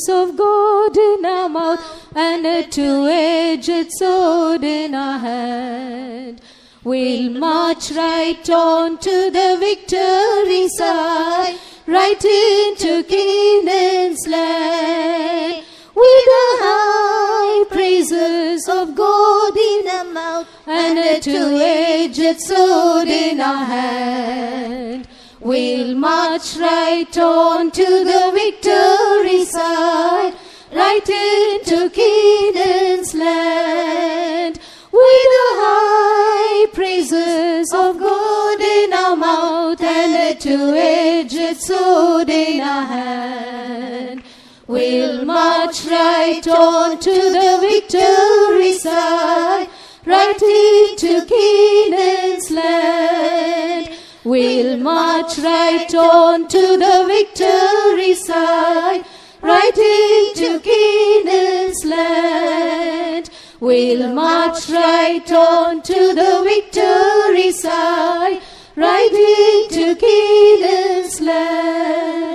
praises of God in our mouth and a two-edged sword in our hand. We'll march right on to the victory side, right into Canaan's land. With the high praises of God in our mouth and a two-edged sword in our hand. We'll march right on to the victory side, right into Canaan's land. With the high praises of God in our mouth and a two-edged sword in our hand. We'll march right on to the victory side, right into Canaan's land. We'll march right on to the victory side, right into Canaan's land. We'll march right on to the victory side, right into Canaan's land.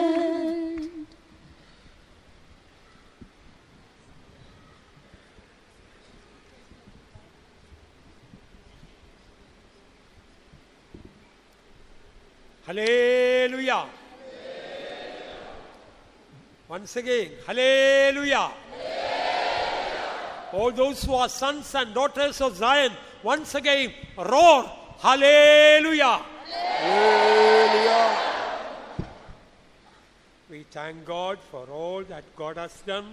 Hallelujah. Once again, hallelujah. All those who are sons and daughters of Zion, once again, roar, hallelujah. Hallelujah. We thank God for all that God has done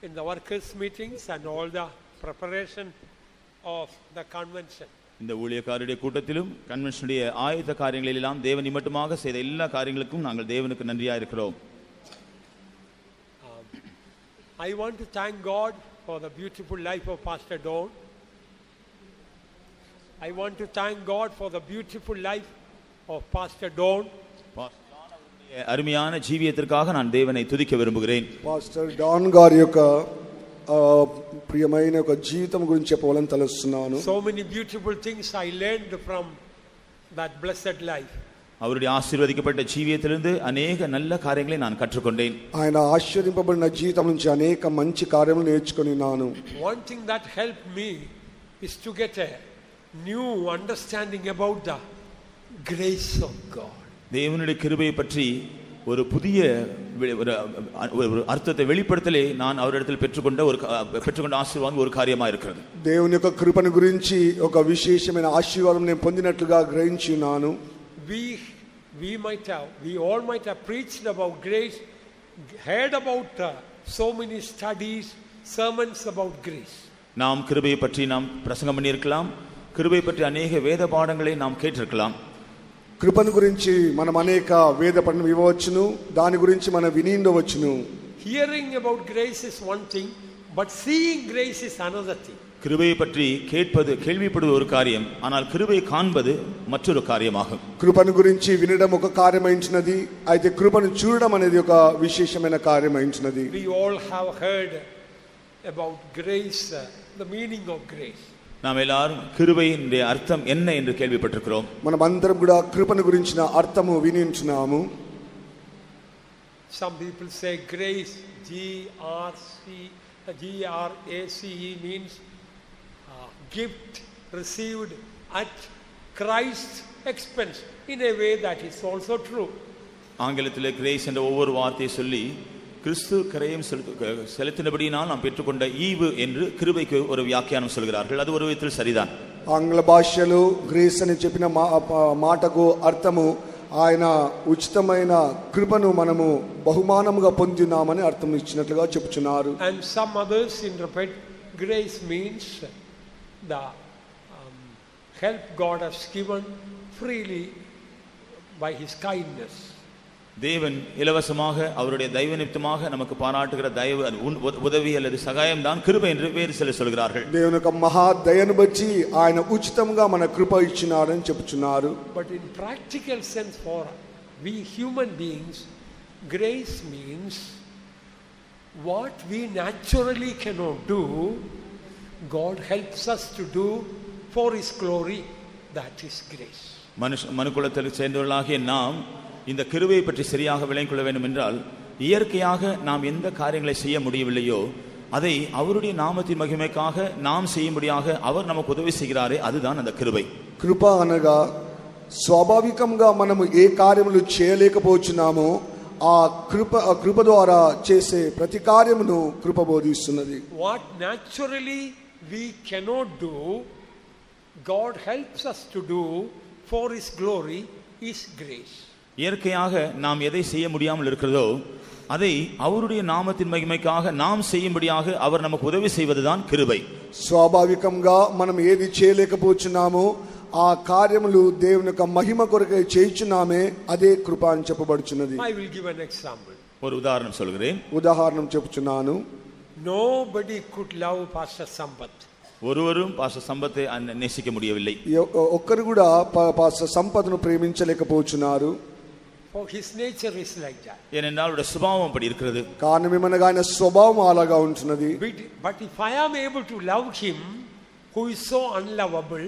in the workers' meetings and all the preparation of the convention. இந்த ஊழியக்காரருடைய கூட்டத்திலும் கன்வென்ஷனுடைய ஆயத்த காரியங்களில் எல்லாம் தேவன் மட்டுமாக செய்த எல்லா காரியங்களுக்கும் நாங்கள் தேவனுக்கு நன்றியாக இருக்கிறோம். I want to thank God for the beautiful life of Pastor Don. I want to thank God for the beautiful life of Pastor Don. அருமையான ஜீவியத்திற்காக நான் தேவனை துதிக்க விரும்புகிறேன். பாஸ்டர் டான் గారి యొక్క ప్రియమైన ఒక జీవితం గురించి చెప్పాలని తలుస్తున్నాను. So many beautiful things I learned from that blessed life. அவருடைய ஆசீர்வதிக்கப்பட்ட ஜீவியத்திலிருந்து अनेक நல்ல காரியங்களை நான் கற்றுக்கொண்டேன். ఆయన ఆశీర్వదింపబడిన జీవితం నుంచి అనేక మంచి కార్యములు నేర్చుకున్నాను. One thing that helped me is to get a new understanding about the grace of God. தேவனுடைய கிருபையை பற்றி ஒரு புதிய ஒரு அர்த்தத்தை வெளிப்படுத்தலே நான் அவரிடத்தில் பெற்றுக்கொண்ட ஆசீர்வாதம் ஒரு காரியமா இருக்கிறது. దేవుని యొక్క కృపను గురించి ఒక విశేషమైన ఆశీర్వాదం నేను పొందినట్లుగా గ్రహించున్నాను. We all might have preached about grace, heard about so many studies, sermons about grace. நாம் கிருபையை பற்றி நாம் பிரசங்கம் பண்ணியிருக்கலாம், கிருபையை பற்றி अनेक வேத பாடங்களை நாம் கேட்டிருக்கலாம். కృపను గురించి మనం అనేక వేద పఠనం ఇవ్వవచ్చును, దాని గురించి మనం విని ఉండవచ్చును. Hearing about grace is one thing, but seeing grace is another thing. கிருபையை பற்றி கேட்பது கேள்விப்படுவது ஒரு காரியம், ஆனால் கிருபையை காண்பது மற்றொரு காரியமாகும். కృపను గురించి వినడం ఒక కార్యమైంచినది, అయితే కృపను చూడడం అనేది ఒక విశేషమైన కార్యమైంచినది. We all have heard about grace, the meaning of grace. நாம் எல்லாரும் கிருபையின் அர்த்தம் என்ன என்று கேள்விப்பட்டிருக்கிறோம். మనం అందరం కూడా కృపను గురించిన అర్థము వినించున్నాము. Some people say grace, G-R-A-C-E means gift received at Christ's expense, in a way that is also true. ஆங்கிலத்தில் கிரேஸ் என்ற ஒவ்வொரு வார்த்தையை சொல்லி கிறிஸ்து கரையும் செலுத்தினபடியினால் நாம் பெற்றுக்கொண்ட ஈவு என்று கிருபைக்கு ஒரு வியாக்கியானம் சொல்கிறார்கள். அது ஒரு விதத்தில் சரிதான். ఆంగ్ల భాషలో గ్రేస్ అని చెప్పిన మాటకు అర్థము ఆయన ఉచితమైన కృపను మనము బహుమానముగా పొందినామని అర్థం ఇచ్చినట్లుగా చెప్పుచున్నారు. And some others interpret grace means the help God has given freely by his kindness. தேவன் இலவசமாக அவருடைய தயவு நிமித்தமாக நமக்கு பாராட்டுகிற தயவு உதவி அல்லது சகாயம் தான் கிருபை என்று வேறு சிலர் சொல்கிறார்கள். దేవుని యొక్క మహా దయను బట్టి ఆయన ఉచితంగా మన కృప ఇచ్చినాడని చెప్పుచున్నారు. But in practical sense for we human beings, grace means what we naturally cannot do, God helps us to do for his glory. That is grace. மனுக்குலத்தில் சேர்ந்தவர்களாகிய நாம் இந்த கிருபையை பற்றி சரியாக விளங்கிக் கொள்ள வேண்டும் என்றால் இயற்கையாக நாம் எந்த காரியங்களை செய்ய முடியவில்லையோ அதை அவருடைய நாமத்தின் மகிமைக்காக நாம் செய்யும்படியாக அவர் நமக்கு உதவி செய்கிறாரே, அதுதான் அந்த கிருபை. కృప అనగా స్వాభావికంగా మనము ఏ కార్యములు చేయలేకపోతున్నామో ఆ కృప ద్వారా చేసే ప్రతి కార్యమును కృప బోధిస్తున్నది. What naturally we cannot do, God helps us to do for His glory is grace. இயற்கையாக நாம் எதை செய்ய முடியாமல் இருக்கிறதோ அதை அவருடைய நாமத்தின் மகிமைக்காக நாம் செய்யும்படியாக அவர் நமக்கு உதவி செய்வதுதான் கிருபை. స్వాభావికంగా మనం ఏది చేయలేకపోతున్నామో ఆ కార్యములు దేవుని యొక్క మహిమ కొరకై చేయుచున్నామే, అదే కృప అని చెప్పబడుచున్నది. I will give an example. ஒரு உதாரணம் சொல்கிறேன். ఉదాహరణ చెప్పుచున్నాను. Nobody could love Pastor Sampath. ஒருவரும் பாஸ்டர் சம்பத்தை நேசிக்க முடியவில்லை. ఒక్కరు కూడా pastor సంపత్ను ప్రేమించలేకపోతున్నారు. For his nature is like that. ஏனென்றால் அவருடைய சுபாவம் அப்படி இருக்கிறது. కారణం ఏమనగా ఆయన స్వభావం అలాగా ఉంటున్నది. But if I am able to love him who is so unlovable,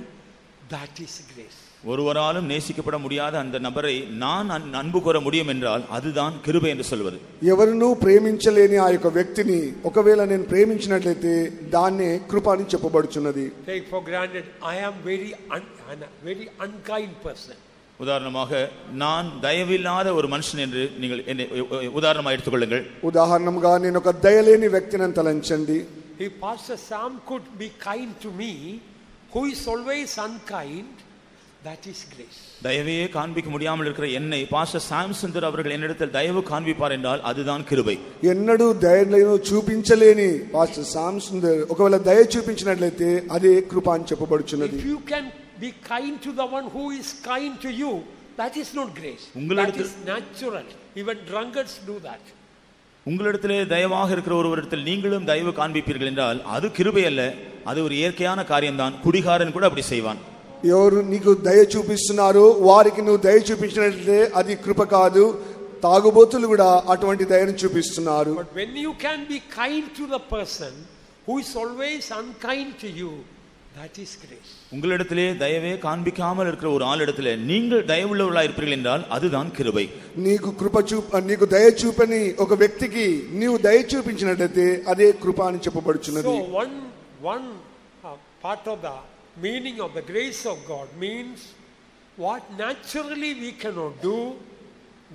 that is grace. ஒருவராலும் நேசிக்கப்பட முடியாத அந்த நபரை நான் அன்பு கூற முடியும் என்றால் அதுதான் கிருபை என்று சொல்வது. ఎవరును ప్రేమించలేని ఆ యొక్క వ్యక్తిని ఒకవేళ నేను ప్రేమించినట్లయితే దాన్నే కృప అని చెప్పబడుచున్నది. Take for granted I am very unkind person. உதாரணமாக நான் தயவில்லாத ஒரு மனுஷன் என்று நீங்கள் என்னை உதாரணமாக எடுத்துக்கொள்ளுங்கள். ఉదాహరణంగా నేను ఒక దయలేని వ్యక్తిని తలంచండి. If Pastor Sam could be kind to me who is always unkind, that is grace. தயவையே காண்பிக்க முடியாமல் இருக்கிற என்னை பாஸ்டர் சாம் சுந்தர் அவர்கள் என்னிடத்தில் தயவு காண்பிப்பார் என்றால் அதுதான் கிருபை. ఎన్నడూ దయను చూపించలేని పాస్టర్ సామ్ సుందర్ ఒకవేళ దయ చూపించినట్లయితే అదే కృప అని చెప్పబడుచున్నది. If you can be kind to the one who is kind to you, that is not grace. That is natural. Even drunkards do that. உங்களிடத்திலே தயவாக இருக்கிற ஒருவரிடத்தில் நீங்களும் தயவு காண்பிப்பீர்கள் என்றால் அது கிருபை அல்ல, அது ஒரு இயற்கையான காரியம்தான். குடிகாரன் கூட அப்படி செய்வான். ఎవరు నీకు దయ చూపిస్తున్నారు వారికి నువ్వు దయ చూపించినట్లయితే అది కృప కాదు. తాగుబోతులు కూడా అటువంటి దయను చూపిస్తున్నారు. But when you can be kind to the person who is always unkind to you, that is grace. உங்களிடத்திலே தயவே காண்பிக்காமல் இருக்கிற ஒரு ஆளிடத்திலே நீங்கள் தயவுள்ளவர்களாக இருப்பீர்கள் என்றால் அதுதான் கிருபை. నీకు దయ చూపని ఒక వ్యక్తికి నీవు దయ చూపించినట్లయితే అదే కృప అని చెప్పబడుచున్నది. So one part of the meaning of the grace of God means what naturally we cannot do,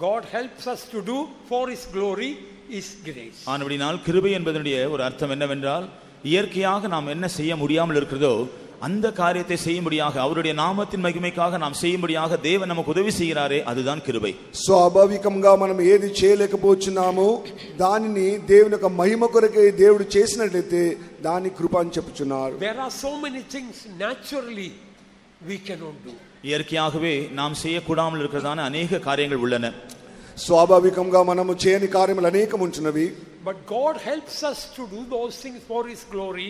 God helps us to do for His glory is grace. ஆனபடியால் கிருபை என்பதனுடைய ஒரு அர்த்தம் என்னவென்றால் இயற்கையாக நாம் என்ன செய்ய முடியாமல் இருக்கிறதோ அந்த காரியத்தை செய்யும்படியாக அவருடைய நாமத்தின் மகிமைக்காக நாம் செய்யும்படியாக தேவன் நமக்கு உதவி செய்கிறாரே, அதுதான் கிருபை. స్వాభావికంగా మనం ఏది చేయలేకపోతున్నామో దానిని దేవుని యొక్క మహిమ కొరకే దేవుడు చేసినట్లయితే దాని కృప అని చెప్పుచున్నారు. There are so many things naturally we cannot do. இயற்கையாகவே நாம் செய்யக்கூடாமல் இருக்கிறதான அநேக காரியங்கள் உள்ளன. స్వాభావికంగా మనము చేయని కార్యములు అనేకం ఉంటున్నవి. But God helps us to do those things for His glory.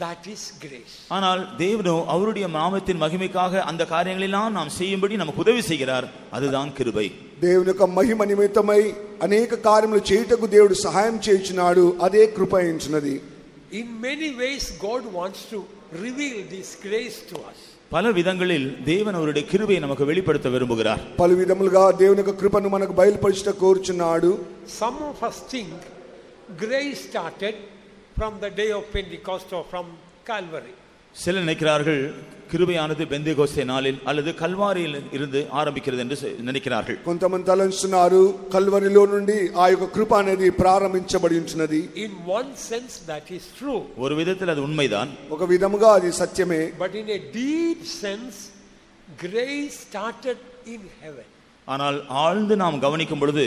That is grace. ஆனால் தேவனோ அவருடைய நாமத்தின் மகிமைக்காக அந்த காரியங்களெல்லாம் நாம் செய்யும்படி நமக்கு உதவி செய்கிறார், அதுதான் கிருபை. దేవుని యొక్క మహిమ నిమిత్తమై అనేక కార్యములు చేయుటకు దేవుడు సహాయం చేయుచున్నాడు, అదే కృప అయించున్నది. In many ways God wants to reveal this grace to us. பல விதங்களில் தேவன் அவருடைய கிருபையை நமக்கு வெளிப்படுத்த விரும்புகிறார். పలు విధములుగా దేవుని యొక్క కృపను మనకు బయలుపరచుట కోరుచున్నాడు. Some of us think grace started from the day of Pentecost or from Calvary. சிலர் நினைக்கிறார்கள் கிருபையானது பெந்தேகோஸ்தே நாளில் அல்லது கல்வாரியில் இருந்து ஆரம்பிக்கிறது என்று நினைக்கிறார்கள். కొంతమంది తలంచున్నారు కల్వరిలో నుండి ఆ యొక్క కృప అనేది ప్రారంభించబడి ఉంటున్నది. In one sense that is true. ஒரு விதத்தில் அது உண்மைதான். ఒక విధముగా అది సత్యమే. But in a deep sense grace started in heaven. ஆனால் ஆழ்ந்து நாம் கவனிக்கும் பொழுது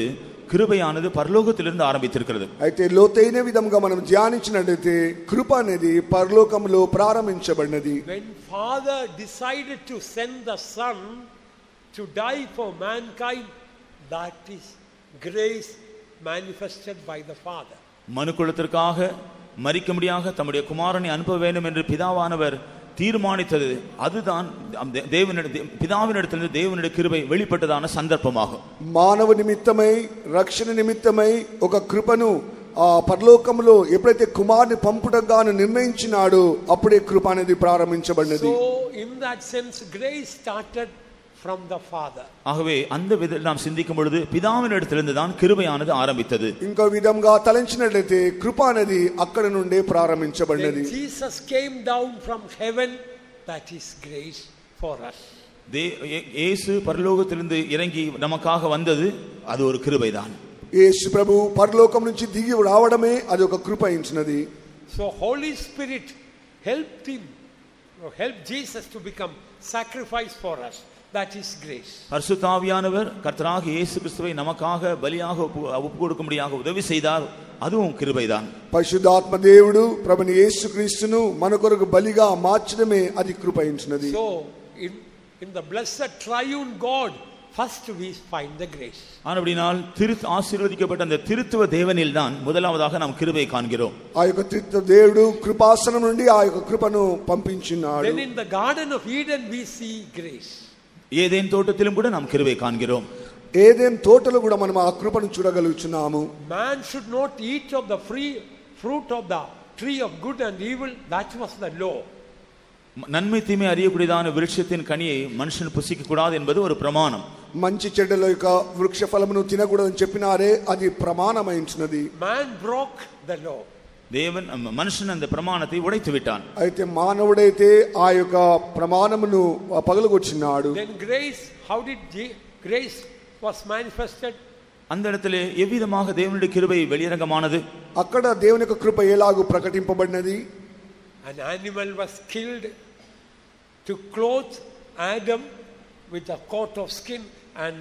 கிருபையானது பரலோகத்திலிருந்து ஆரம்பித்திருக்கிறது. అయితే లోతైన విధంగా మనం ధ్యానించినట్లయితే కృప అనేది పరలోకంలో ప్రారంభించబడినది. When Father decided to send the Son to die for mankind, that is grace manifested by the Father. மனுக்குலத்திற்காக மரிக்கும்படியாக தம்முடைய குமாரனை அனுப்ப வேண்டும் என்று பிதாவானவர் தீர்மானித்தது, அதுதான் பிதாவினிடத்திலிருந்து தேவனுடைய கிருபை வெளிப்பட்டதான சந்தர்ப்பமாகும். మానవ నిమిత్తమై రక్షణ నిమిత్తమై ఒక కృపను ఆ పరలోకములో ఎప్పుడైతే కుమారుని పంపుటగాను నిర్ణయించినాడో అప్పుడే కృప అనేది ప్రారంభించబడినది. So in that sense grace started from the Father. ஆகவே அந்த விதத்தில் நாம் சிந்திக்கும் பொழுது பிதாவின் இடத்திலிருந்து தான் கிருபையானது ஆரம்பித்தது. ఇంకో విధంగా తలంచినట్లయితే కృప అనేది అక్కడ నుండే ప్రారంభించబడినది. Jesus came down from heaven, that is grace for us. இயேசு பரலோகத்திலிருந்து இறங்கி நமக்காக வந்தது, அது ஒரு கிருபைதான். యేసు ప్రభు పరలోకం నుంచి దిగి రావడమే అది ఒక కృప అయినది. So Holy Spirit helped him, or helped Jesus to become sacrifice for us. That is grace. பரிசுத்த ஆவியானவர் கர்த்தராகிய இயேசு கிறிஸ்துவை நமக்காக பலியாக ஒப்புக்கொடுக்கும்படியாக உதவி செய்தார், அதுவும் கிருபைதான். పరిశుద్ధాత్మ దేవుడు ప్రభుని యేసుక్రీస్తును మన కొరకు బలిగా మార్చడమే అది కృప అయినది. So in the blessed triune God, first we find the grace. ஆனபடியால் ஆசீர்வதிக்கப்பட்ட அந்த திருத்துவ தேவனில் தான் முதலாவதாக நாம் கிருபை காண்கிறோம். ఆ యొక్క తిరుత్వ దేవుడు కృపాసనం నుండి ఆ యొక్క కృపను పంపించినాడు. Then in the garden of Eden we see grace. ఏదెన్ తోటத்திலும் కూడా நாம் கிருபை காண்கிறோம். ఏదెన్ తోటలో కూడా మనం ఆ కృపను చూడగలుగుతున్నాము. Man should not eat of the fruit of the tree of good and evil, that was the law. நன்மை தீமை அறியக்கூடியதான விருட்சத்தின் கனியை மனுஷன் புசிக்க கூடாது என்பது ஒரு பிரமாணம். మంచి చెడ్డల యొక్క వృక్ష ఫలమును తినకూడదని చెప్పినారే అది ప్రమాణమైనది. Man broke the law. தேவன் மனுஷன் அந்த பிரமாணத்தை உடைத்து விட்டான். అయితే మానవుడైతే ఆ యొక్క ప్రమాణమును పగలగొచ్చినాడు. Then grace, how did grace was manifested? அந்த இடத்திலே எவ்விதமாக தேவனுடைய கிருபை வெளியரங்கமானது? అక్కడ దేవుని యొక్క కృప ఎలాగూ ప్రకటింపబడినది? An animal was killed to clothe Adam with a coat of skin, and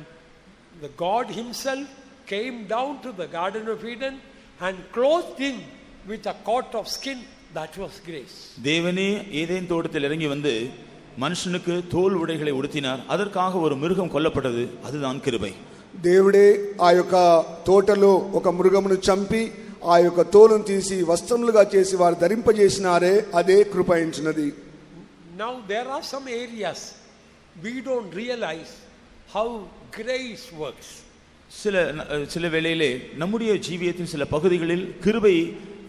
the God himself came down to the Garden of Eden and clothed him with a coat of skin. That was grace. தேவனே Eden தோட்டத்தில் இறங்கி வந்து மனுஷனுக்கு தோல் உடைகளை உடுத்தினார், அதற்காக ஒரு மிருகம் கொல்லப்பட்டது, அதுதான் கிருபை. దేవుడే ఆ యొక్క తోటలో ఒక మృగమును చంపి ఆ యొక్క తోలును తీసి వస్త్రములుగా చేసి వారు ధరింపజేసినారే అదే కృప అయినది. Now there are some areas we don't realize how grace works. சில வேளையிலே நம்முடைய ஜீவியத்தின் சில பகுதிகளில் கிருபை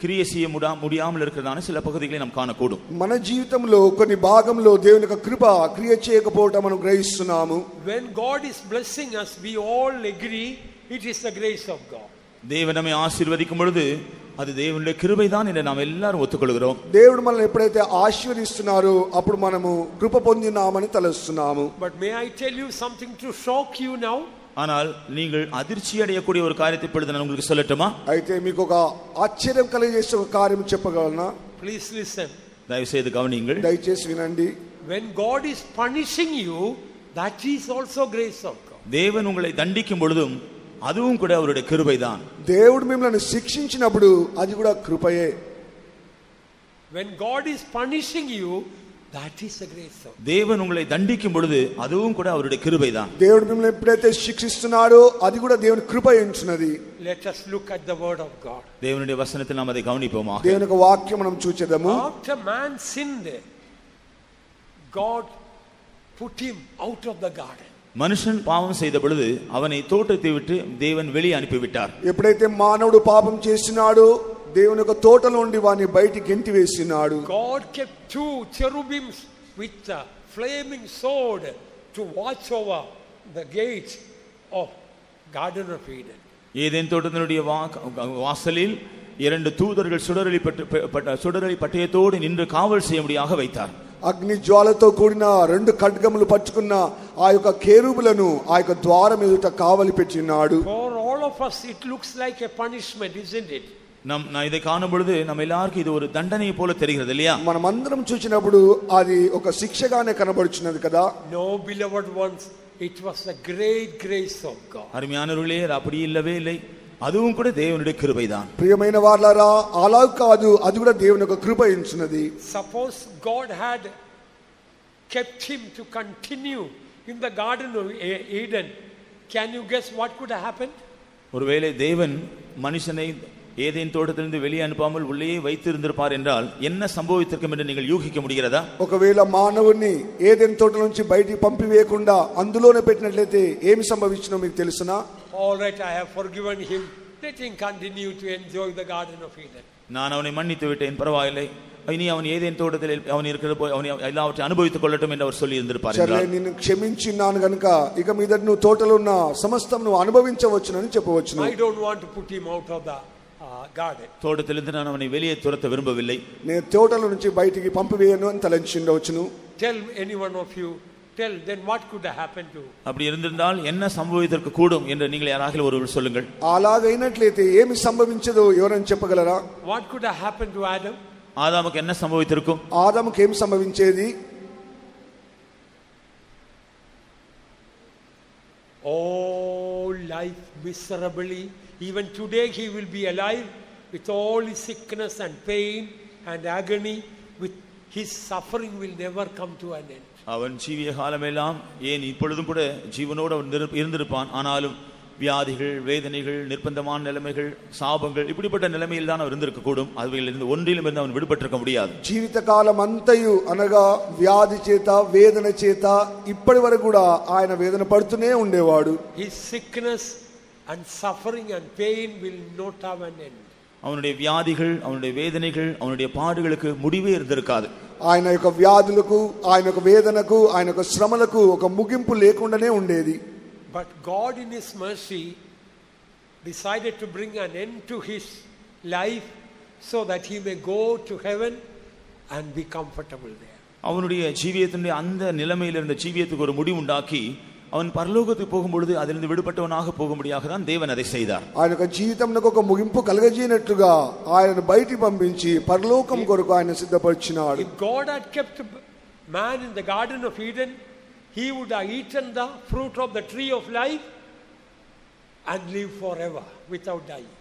క్రియ చేయ முடியாமல் இருக்கிறதான சில பகுதிகளை நாம் காணக்கூடும். మన జీవితంలో కొన్ని భాగంలో దేవుని యొక్క కృప క్రియ చేయకపోవటం మనం గ్రహిస్తున్నాము. When God is blessing us, we all agree it is the grace of God. தேவன் நம்மை ஆசீர்வதிக்கும் பொழுது அது தேவனுடைய கிருபை தான் என்று நாம் எல்லாரும் ஒத்துக்கொள்கிறோம். దేవుడు మనల్ని ఎప్పుడైతే ఆశీర్వదిస్తున్నారో అప్పుడు మనము కృప పొందినామని తలస్తున్నాము. But may I tell you something to shock you now? ஆனால் நீங்கள் அதிர்ச்சி அடையக்கூடிய ஒரு காரியத்தை இப்பொழுது நான் உங்களுக்கு சொல்லட்டுமா? అయితే మీకు ఒక ఆశ్చర్యం కలిగించే ఒక కార్యం చెప్పగలనా? Please listen. దయவு செய்து కవనింగల్. దయచేసి వినండి. When God is punishing you, that is also grace of God. தேவன் உங்களை தண்டிக்கும் பொழுதும் அதுவும் கூட அவருடைய கிருபை தான். దేవుడు మిమ్మల్ని శిక్షించినప్పుడు అది కూడా కృపయే. When God is punishing you, that is the grace of God. தேவன் உங்களை தண்டிக்கும் பொழுது அதுவும் கூட அவருடைய கிருபை தான். దేవుడు మిమ్మల్ని ఎప్పుడైతే శిక్షిస్తున్నాడో అది కూడా దేవుని కృప అయినది. Let us look at the word of God. தேவனுடைய வசனத்தில் நாம் அதை கவனிப்போமாக. దేవుని యొక్క వాక్యం మనం చూచెదము. After man sinned, God put him out of the garden. மனுஷன் பாவம் செய்த பொழுது அவனை தோட்டத்தை விட்டு தேவன் வெளியே அனுப்பிவிட்டார். ఎప్పుడైతే మానవుడు పాపం చేసినాడో దేవుని యొక్క తోటలో నుండి వాని బయటికి గెంటి వేసినాడు. God kept two cherubims with a flaming sword to watch over the gate of Garden of Eden. ஏதேன் தோட்டத்தினுடைய வாசலில் இரண்டு தூதர்கள் சுடரொளி பட்டயத்தோடு நின்று காவல் செய்யும்படியாக வைத்தார். అగ్ని జ్వాలతో కూడిన రెండు ఖడ్గములు పట్టుకున్న ఆ యొక్క కేరూబులను ఆ యొక్క ద్వారం ఎదుట కావలి పెట్టినాడు. For all of us it looks like a punishment, isn't it? நான் இதை காணும் பொழுது நம்ம எல்லாருக்கும் இது ஒரு தண்டனை போல தெரிகிறது இல்லையா? మనమందరం చూసినప్పుడు అది ఒక శిక్షగానే కనబడుచున్నది కదా. No, beloved ones, it was the great grace of God. அருமையானவர்களே, அப்படி இல்லவே இல்லை, அதுவும் கூட தேவனுடைய கிருபை தான். ప్రియమైన వారలారా, అలా కాదు, అది కూడా దేవుని యొక్క కృప ఇచ్చినది. Suppose God had kept him to continue in the Garden of Eden, can you guess what could have happened? ஒருவேளை தேவன் மனுஷனை ஏதேன் தோட்டத்திலிருந்து வெளியே அனுப்பாமல் உள்ளே வைத்திருந்திருப்பார் என்றால் என்ன சம்பவித்திருக்கும் என்று நீங்கள் யூகிக்க முடிகிறதா? ఒకవేళ మానవుని ఏదెన్ తోట నుంచి బయటికి పంపివేయకుండా అందులోనే పెట్టినట్లయితే ఏమి సంభవించినో మీకు తెలుసునా? All right, I have forgiven him. Let him continue to enjoy the Garden of Eden. நான் அவனை மன்னித்து விட்டேன், பரவாயில்லை, இனி அவன் ஏதேன் தோட்டத்தில் அவன் இருக்கிற போய் அவன் எல்லாவற்றையும் அனுபவித்துக் கொள்ளட்டும் என்று அவர் சொல்லி இருந்திருப்பார். నిన్ను క్షమించినాను గనుక ఇక మీద నువ్వు తోటలో ఉన్న సమస్తం నువ్వు అనుభవించవచ్చునని చెప్పవచ్చును. I don't want to put him out of the garden. தோட்டத்திலிருந்து நான் அவனை வெளியே துரத்த விரும்பவில்லை, నేను తోటలో నుంచి బయటికి పంపివేయను అని తలంచిండవచ్చును. Tell any one of you, tell then what could have happened to. அப்படி இருந்திருந்தால் என்ன சம்பவித்திருக்க கூடும் என்று நீங்கள் யாராவது ஒருவர் சொல்லுங்கள். అలాగైనట్లయితే ఏమి సంభవించదో ఎవరైనా చెప్పగలరా? What could have happened to Adam? ஆதாமுக்கு என்ன சம்பவித்திருக்கும்? ఆదాముకి ఏం సంభవించేది? All life miserably. Even today he will be alive with all his sickness and pain and agony. With his suffering will never come to an end. அவன் ஜீவிய காலமெல்லாம், ஏன் இப்பொழுதும் கூட ஜீவனோடு அவன் இருந்திருப்பான், ஆனாலும் வியாதிகள், வேதனைகள், நிர்பந்தமான நிலைமைகள், சாபங்கள், இப்படிப்பட்ட நிலைமையில் தான் அவர் இருந்திருக்க கூடும். அவைகளிலிருந்து ஒன்றிலும் இருந்து அவன் விடுபட்டிருக்க முடியாது. జీవిత కాలం అంతయు అనగా వ్యాధి చేత వేదన చేత ఇప్పటి వరకు కూడా ఆయన వేదన పడుతూనే ఉండేవాడు. His sickness and suffering and pain will not have an end. அவனுடைய வியாதிகள், அவனுடைய வேதனைகள், அவனுடைய பாடுகளுக்கு முடிவே இருந்திருக்காது. ఆయన యొక్క వ్యాధులకు, ఆయన యొక్క వేదనకు, ఆయన యొక్క శ్రమలకు ఒక ముగింపు లేకుండానే ఉండేది. But God in his mercy decided to bring an end to his life so that he may go to heaven and be comfortable there. அவனுடைய ஜீவியத்தினுடைய அந்த நிலைமையில் இருந்த ஜீவியத்துக்கு ஒரு முடிவு உண்டாக்கி அவன் பரலோகத்துக்கு போகும்பொழுது அதிலிருந்து விடுபட்டவனாக போகும்படியாக தான் தேவன் அதை செய்தார். ఆయన యొక్క జీవితంలో ఒక ముగింపు కలగజేయనట్లుగా ఆయనను బయటికి పంపించి పరలోకం కొరకు ఆయన సిద్ధపరిచినాడు. If God had kept man in the Garden of Eden, he would have eaten the fruit of the tree of life and live forever without dying.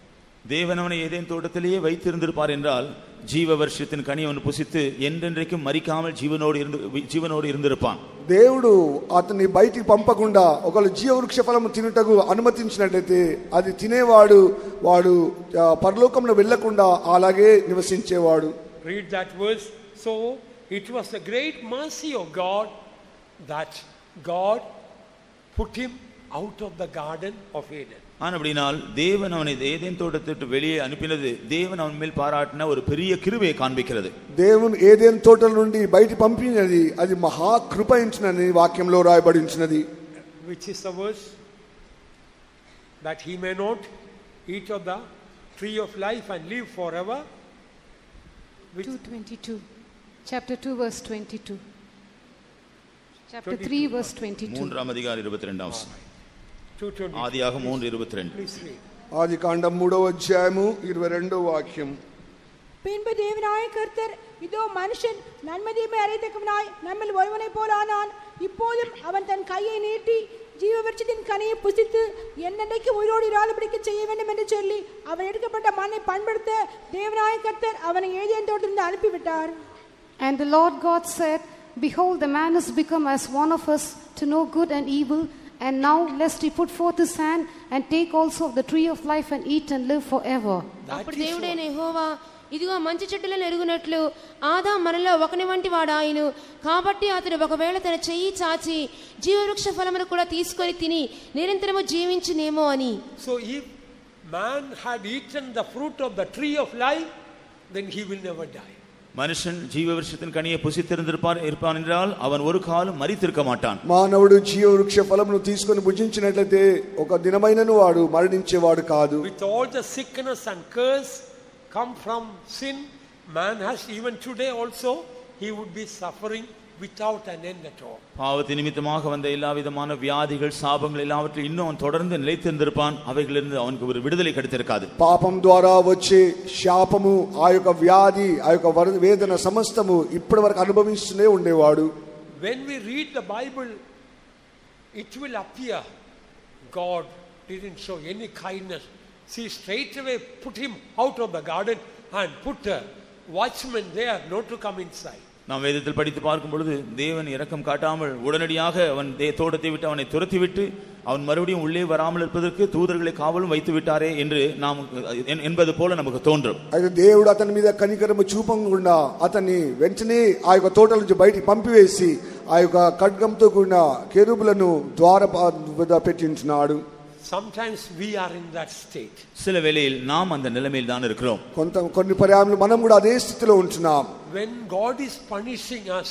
தேவன் அவனை ஏதேன் தோட்டத்திலேயே வைத்திருந்திருப்பார் என்றால் ஜீவ வருஷத்தின் கனி அவன் புசித்து என்றென்றைக்கும் மரிக்காமல் ஜீவனோடு இருந்திருப்பான். దేవుడు అతన్ని బయటికి పంపకుండా ఒకవేళ జీవవృక్ష ఫలము తినుటకు అనుమతించినట్లయితే అది తినేవాడు వాడు పరలోకంలో వెళ్ళకుండా అలాగే నివసించేవాడు. Read that verse. So it was the great mercy of God that God put him out of the Garden of Eden. அப்படினால் தேவன் அவனை ஏதேன் தோட்டத்தை வெளியே அனுப்பினது தேவன் அவன் மேல் பாராட்டின ஒரு பெரிய கிருபையை காண்பிக்கிறது. దేవుని ఏదెన్ తోటల నుండి బయటికి పంపినది అది మహా కృపయించినని వాక్యంలో రాయబడించినది. Which is the verse? That he may not eat of the tree of life and live forever. 2:22. Chapter 2 verse 22. Chapter 3 verse 22. மூன்றாம் அதிகாரம் 22ஆம் வசனம். ஆதியாகமம் 3:22. ஆதிகாண்டம் 3వ అధ్యాయము 22వ వాక్యం. பின்பு தேவனாய கர்த்தர், இதோ மனுஷன் நன்மை தீமை அறியத்தக்கவனாய் நம்மில் ஒருவனைப் போல் ஆனான். இப்போதும் அவன் தன் கையை நீட்டி ஜீவ விருட்சத்தின் கனியை புசித்து என்னென்னைக்கு உயிரோடு இராதபடிக்கு செய்ய வேண்டும் என்று சொல்லி அவன் எடுக்கப்பட்ட மண்ணை பண்படுத்த தேவனாய கர்த்தர் அவனை Eden தோட்டத்திலிருந்து அனுப்பிவிட்டார். And the Lord God said, Behold, the man is become as one of us to know good and evil. And now lest he put forth his hand and take also of the tree of life and eat and live forever. అప్పుడు దేవుడైన యెహోవా, ఇదిగో మంచి చెట్టులను ఎరుగునట్లు ఆదాము మనలో ఒకని వంటి వాడాయను, కాబట్టి అతడు ఒకవేళ తన చెయ్యి చాచి జీవవృక్ష ఫలమును కూడా తీసుకొని తిని నిరంతరము జీవించునేమో అని. So if man had eaten the fruit of the tree of life, then he will never die. மனுஷன் ஜீவ விருட்சத்தின் கனியை புசித்திருப்பான் என்றால் அவன் ஒரு காலம் மரித்திருக்க மாட்டான். మానవుడు జీవవృక్ష ఫలమును తీసుకొని భుజించినట్లయితే ఒక దినమైనను వాడు మరణించేవాడు కాదు. With all the sickness and curse come from sin, man has even today also he would be suffering without an end at all. பாவத்தின் நிமித்தமாக வந்த எல்லா விதமான வியாதிகள், சாபங்கள் எல்லாவற்றையும் இன்னும் அவன் தொடர்ந்து நிலைத்திருந்திருப்பான். அவைகளிலிருந்து அவனுக்கு ஒரு விடுதலை கிடைத்திருக்காது. పాపం ద్వారా వచ్చే శాపము, ఆ యొక్క వ్యాధి, ఆ యొక్క వేదన సమస్తము ఇప్పటి వరకు అనుభవిస్తూనే ఉండేవాడు. When we read the Bible, it will appear God didn't show any kindness. See, straight away put him out of the garden and put a watchman there not to come inside. நாம் வேதத்தில் படித்து பார்க்கும் பொழுது தேவன் இரக்கம் காட்டாமல் உடனடியாக அவன் தோட்டத்தை விட்டு அவனை துரத்திவிட்டு அவன் மறுபடியும் உள்ளே வராமல் இருப்பதற்கு தூதர்களை காவலும் வைத்து விட்டாரே என்று நாம் என்பது போல நமக்கு தோன்றும். అయితే దేవుడు అతని మీద కనికరము చూపకుండా అతన్ని వెంటనే ఆ యొక్క తోట నుంచి బయటికి పంపివేసి ఆ యొక్క ఖడ్గంతో కూడిన కెరూబులను ద్వార పెట్టించున్నాడు. sometimes we are in that state. சில வேளையில் நாம் அந்த நிலைமையில் தான் இருக்கிறோம். కొన్ని పర్యాయాలు మనం కూడా అదే స్థితిలో ఉంటున్నాం. When God is punishing us,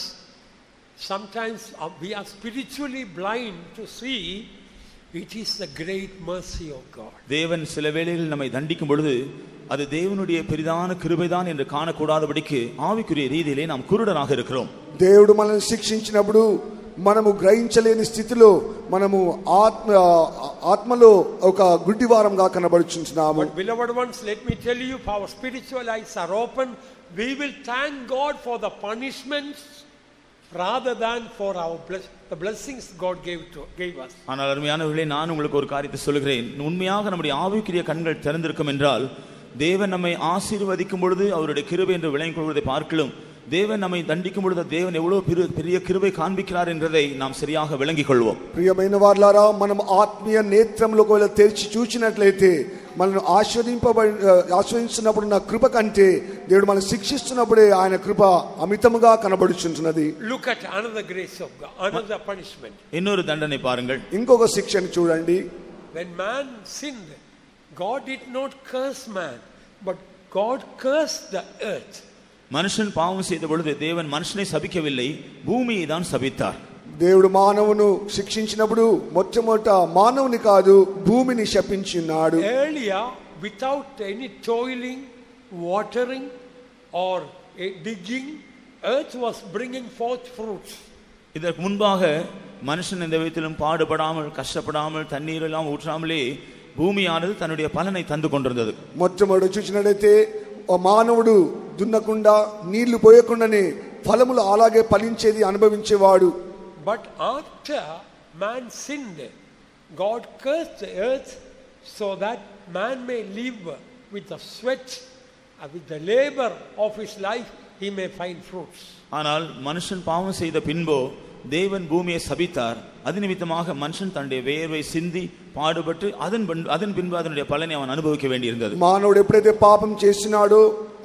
sometimes we are spiritually blind to see it is the great mercy of God. தேவன் சில வேளையில் நம்மை தண்டிக்கும் பொழுது அது தேவனுடைய பெரிதான கிருபைதான் என்று காணக்கூடாதபடிக்கு ஆவிக்குரிய ரீதியிலே நாம் குருடராக இருக்கிறோம். దేవుడు మనల్ని శిక్షించినప్పుడు మనము గ్రహించలేని స్థితిలో మనము ఆత్మలో ఒక గుడ్డివారంగా కనబడుచుంటున్నాము. But beloved ones, let me tell you, if our spiritual eyes are open, we will thank God for the punishments rather than for the blessings God gave us. ஆனால் அருமையானவர்களே, நான் உங்களுக்கு ஒரு காரியத்தை சொல்கிறேன். உண்மையாக நம்முடைய ஆவிக்குரிய கண்கள் திறந்திருக்கும் என்றால் தேவன் நம்மை ஆசீர்வதிக்கும் பொழுது அவருடைய கிருபை என்று விளங்கிக் கொள்வதை பார்க்கலாம். தேவன் நம்மை தண்டிக்கும் பொழுது தேவன் எவ்வளவு பெரிய கிருபை காண்பிக்கிறார் என்பதை நாம் சரியாக విளங்கிக் கொள்வோம். ప్రియమైన వారలారా, మనం ఆత్మీయ నేత్రములకు వెళ్ళి తెరిచి చూచినట్లయితే మనల్ని ఆశ్రయించినప్పుడు నా కృప కంటే దేవుడు మనల్ని శిక్షిస్తున్నప్పుడే ఆయన కృప అమితముగా కనబడుచుంటున్నది. Look at another grace of God, another punishment. இன்னொரு தண்டனை பாருங்கள். ఇంకొక శిక్షను చూడండి. When man sinned, God did not curse man, but God cursed the earth. மனுஷன் பாவம் செய்த பொழுது தேவன் மனுஷனை சபிக்கவில்லை, பூமியை தான் சபித்தார். దేవుడు మానవును శిక్షించినప్పుడు మొట్టమొదట మానవుని కాదు భూమిని శపించినాడు. Earlier, without any toiling, watering or digging, earth was bringing forth fruits. இதற்கு முன்பாக மனுஷன் எந்த விதத்திலும் பாடுபடாமல் கஷ்டப்படாமல் தண்ணீர் எல்லாம் ஊற்றாமலே భూమిயானது தன்னுடைய பலனை தந்து கொண்டிருந்தது. మొట్టమొదట చూసినట్లయితే మానవుడు దున్నకుండా నీళ్లు పోయకుండానే ఫలములు అలాగే ఫలించేది అనుభవించేవాడు. But after man sinned, God cursed the earth so that man may live with the sweat, with the labor of his life, he may find fruits. ஆனால் மனுஷன் பாவம் செய்த பின்போ தேவன் பூமியை சபித்தார். அது நிமித்தமாக மனுஷன் தன்னுடைய வேர்வை சிந்தி பாடுபட்டு அதன் பின்பு அதனுடைய பலனை அவன் அனுபவிக்க வேண்டியிருந்தது. మానవుడు ఎప్పుడైతే పాపం చేసినాడో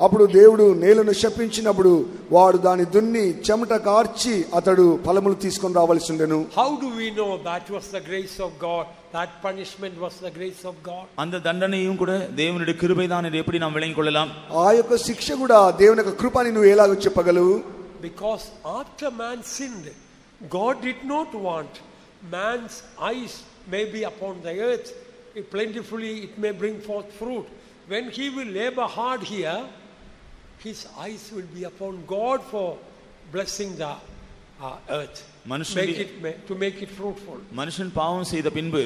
అప్పుడు దేవుడు నేలను శపించినప్పుడు వాడు దాన్ని దున్ని చెమట కార్చి అతడు ఫలములు తీసుకొని రావాల్సి ఉండెను. How do we know that was the grace of God? That punishment was the grace of God. அந்த தண்டனையும் கூட தேவனுடைய கிருபைதான் என்று எப்படி நாம் விளங்கிக் கொள்ளலாம்? ఆ యొక్క శిక్ష కూడా దేవుని యొక్క కృప అని నువ్వు ఎలాగ చెప్పగలవు? Because after man sinned, God did not want man's eyes may be upon the earth, plentifully it may bring forth fruit. When he will labor hard here, his eyes will be upon God for blessing the earth, to make it fruitful. மனுஷன் பாவம் செய்த பின்பு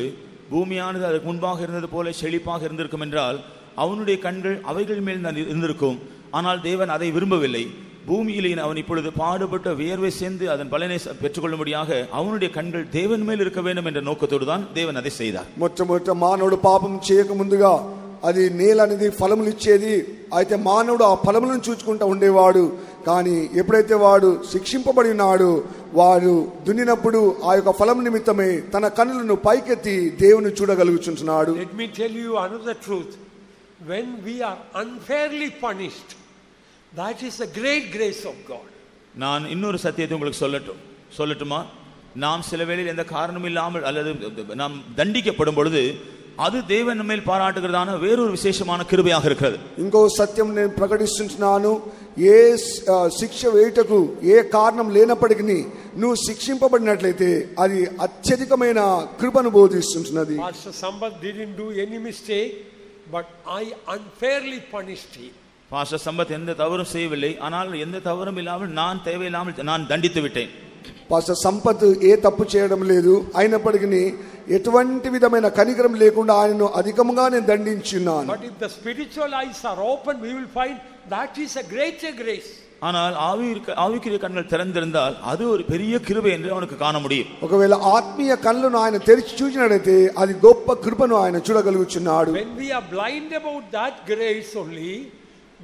பூமியானது அதற்கு முன்பாக இருந்தது போல செழிப்பாக இருந்திருக்கும் என்றால் அவனுடைய கண்கள் அவைகள் மேல் தான் இருந்திருக்கும். ஆனால் தேவன் அதை விரும்பவில்லை. பூமியிலே அவன் இப்பொழுது பாடுபட்ட வியர்வை சேர்ந்து அதன் பலனை பெற்றுக்கொள்ளும்படியாக அவனுடைய கண்கள் தேவன் மேல் இருக்க வேண்டும் என்ற நோக்கத்தோடு தான் தேவன் அதை செய்தார். మొట్టమొదట మానవుడు పాపం చేయక ముందుగా అది నేల అనేది ఫలములు ఇచ్చేది. అయితే మానవుడు ఆ ఫలములను చూచుకుంటూ ఉండేవాడు. కానీ ఎప్పుడైతే వాడు శిక్షింపబడి ఉన్నాడో వాడు దున్నినప్పుడు ఆ యొక్క ఫలం నిమిత్తమే తన కన్నులను పైకెత్తి దేవుని చూడగలుగుచుంటున్నాడు. Let me tell you another truth. When we are unfairly punished, that is the great grace of God. நான் இன்னொரு சத்தியத்தை உங்களுக்கு சொல்லட்டுமா? நாம் சில வேளையில் எந்த காரணமும் இல்லாமல் அல்லது நாம் தண்டிக்கப்படும் பொழுது அது தேவன் மேல் பாராட்டுகிறதான வேறொரு விசேஷமான கிருபையாக இருக்கிறது. ఇంకో సత్యం నేను ప్రకటిస్తున్నాను. ఏ శిక్ష వేయుటకు ఏ కారణం లేనప్పటికీ నువ్వు శిక్షింపబడినట్లయితే అది అత్యధికమైన కృపను బోధిస్తున్నది. Pastor Sambat didn't do any mistake, but I unfairly punished him. Pastor Sampath எந்த தவறும் செய்யவில்லை, ஆனால் எந்த தவறும் இல்லாமல் நான் தேவையில்லாமல் நான் தண்டித்து விட்டேன். పాస్టర్ సంపత్ ఏ తప్పు చేయడం లేదు, అయినప్పటికీ ఎటువంటి విధమైన కనికరం లేకుండా ఆయనను అధికంగా నేను దండించున్నాను. But if the spiritual eyes are open, we will find that is a greater grace. ஆனால் ஆவிக்குரிய கண்கள் திறந்திருந்தால் அது ஒரு பெரிய கிருபை என்று அவனுக்கு காண முடியும். ఒకవేళ ఆత్మీయ కళ్ళను ఆయన తెరిచి చూచినట్లయితే అది గొప్ప కృపను ఆయన చూడగలుగుచున్నాడు. When we are blind about that grace only,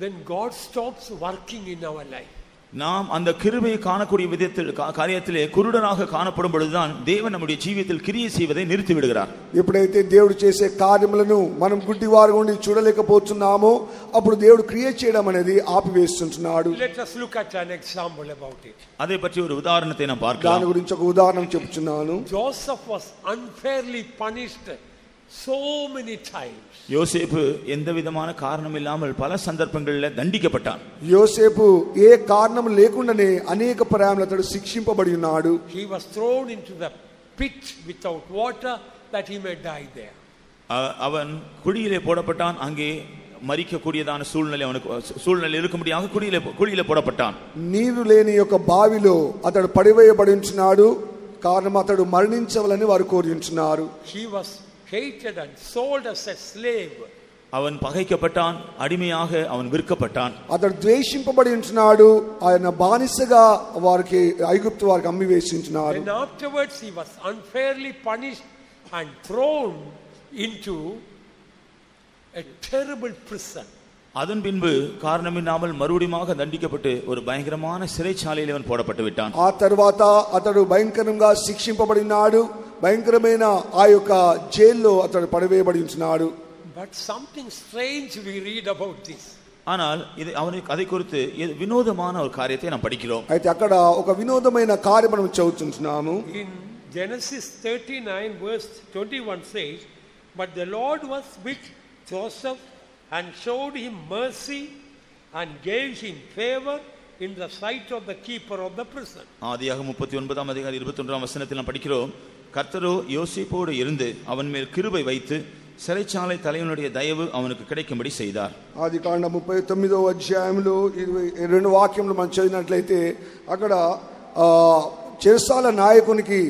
then God stops working in our life. நாம் அந்த கிருபையை காணக்கூடிய விதத்தில் காரியத்திலே குருடனாக காணப்படும் பொழுதுதான் தேவன் நம்முடைய ஜீவியத்தில் கிரியை செய்வதை நிறுத்தி விடுகிறார். ఎప్పుడైతే దేవుడు చేసే కార్యములను మనం గుడ్డివారుగా ఉండి చూడలేకపోతున్నామో అప్పుడు దేవుడు క్రియ చేయడం అనేది ఆపివేస్తున్నాడు. Let us look at an example about it. அதை பற்றி ஒரு உதாரணத்தை நாம் பார்க்கலாம். దాని గురించి ఒక ఉదాహరణ చెప్తున్నాను. Joseph was unfairly punished so many times. யோசேப்பு எந்த விதமான காரணம் இல்லாமல் பல சந்தர்ப்பங்களில் தண்டிக்கப்பட்டான். యోసేపు ఏ కారణం లేకుండానే అనేక పర్యాయాలు అతడు శిక్షింపబడి ఉన్నాడు. He was thrown into the pit without water that he may die there. அவன் குழியிலே போடப்பட்டான். அங்கே மரிக்கக்கூடியதான சூழ்நிலை இருக்கும்படியாக குழியிலே போடப்பட்டான். నీరు లేని యొక్క బావిలో అతడు పడివేయబడి ఉంటున్నాడు. కారణం అతడు మరణించవలని వారు కోరి ఉంటున్నారు. He was hated and sold as a slave. அவன் பகைக்கப்பட்டான், அடிமையாக அவன் விற்கப்பட்டான். అతడు ద్వేషింపబడి ఉంటున్నాడు. ఆయన బానిసగా వారికి ఐగుప్తు వారికి అమ్మి వేసి ఉంటున్నారు. And afterwards he was unfairly punished and thrown into a terrible prison. அதன் பின்பு காரணமில்லாமல் மறுபடியும் தண்டிக்கப்பட்டு ஒரு பயங்கரமான சிறைச்சாலையில் அவன் போடப்பட்டு விட்டான். ఆ తర్వాత అతడు భయంకరంగా శిక్షింపబడినాడు. భయంకరమైన ఆ యొక్క జైల్లో అతడు పడివేయబడి ఉంటున్నాడు. But something strange we read about this. ஆனால் இது அவனுக்கு அதை குறித்து வினோதமான ஒரு காரியத்தை நாம் படிக்கிறோம். అయితే అక్కడ ఒక వినోదమైన కార్యం మనం చదువుతున్నాము. In Genesis 39 verse 21 says, but the Lord was with Joseph and showed him mercy and gave him favor in the sight of the keeper of the prison. ஆதியாகமம் 39ஆம் அதிகாரம் 21ஆம் வசனத்தில் நாம் படிக்கிறோம், கர்த்தரோ யோசேப்போடு இருந்து அவன் மேல் கிருபை வைத்து சிறைச்சாலை தலைவனுடைய தயவு அவனுக்கு கிடைக்கும்படி செய்தார். ఆదికాండం 39వ అధ్యాయంలో 22 వాక్యంలో మనం చదివినట్లయితే అక్కడ చెరసాల నాయకునికి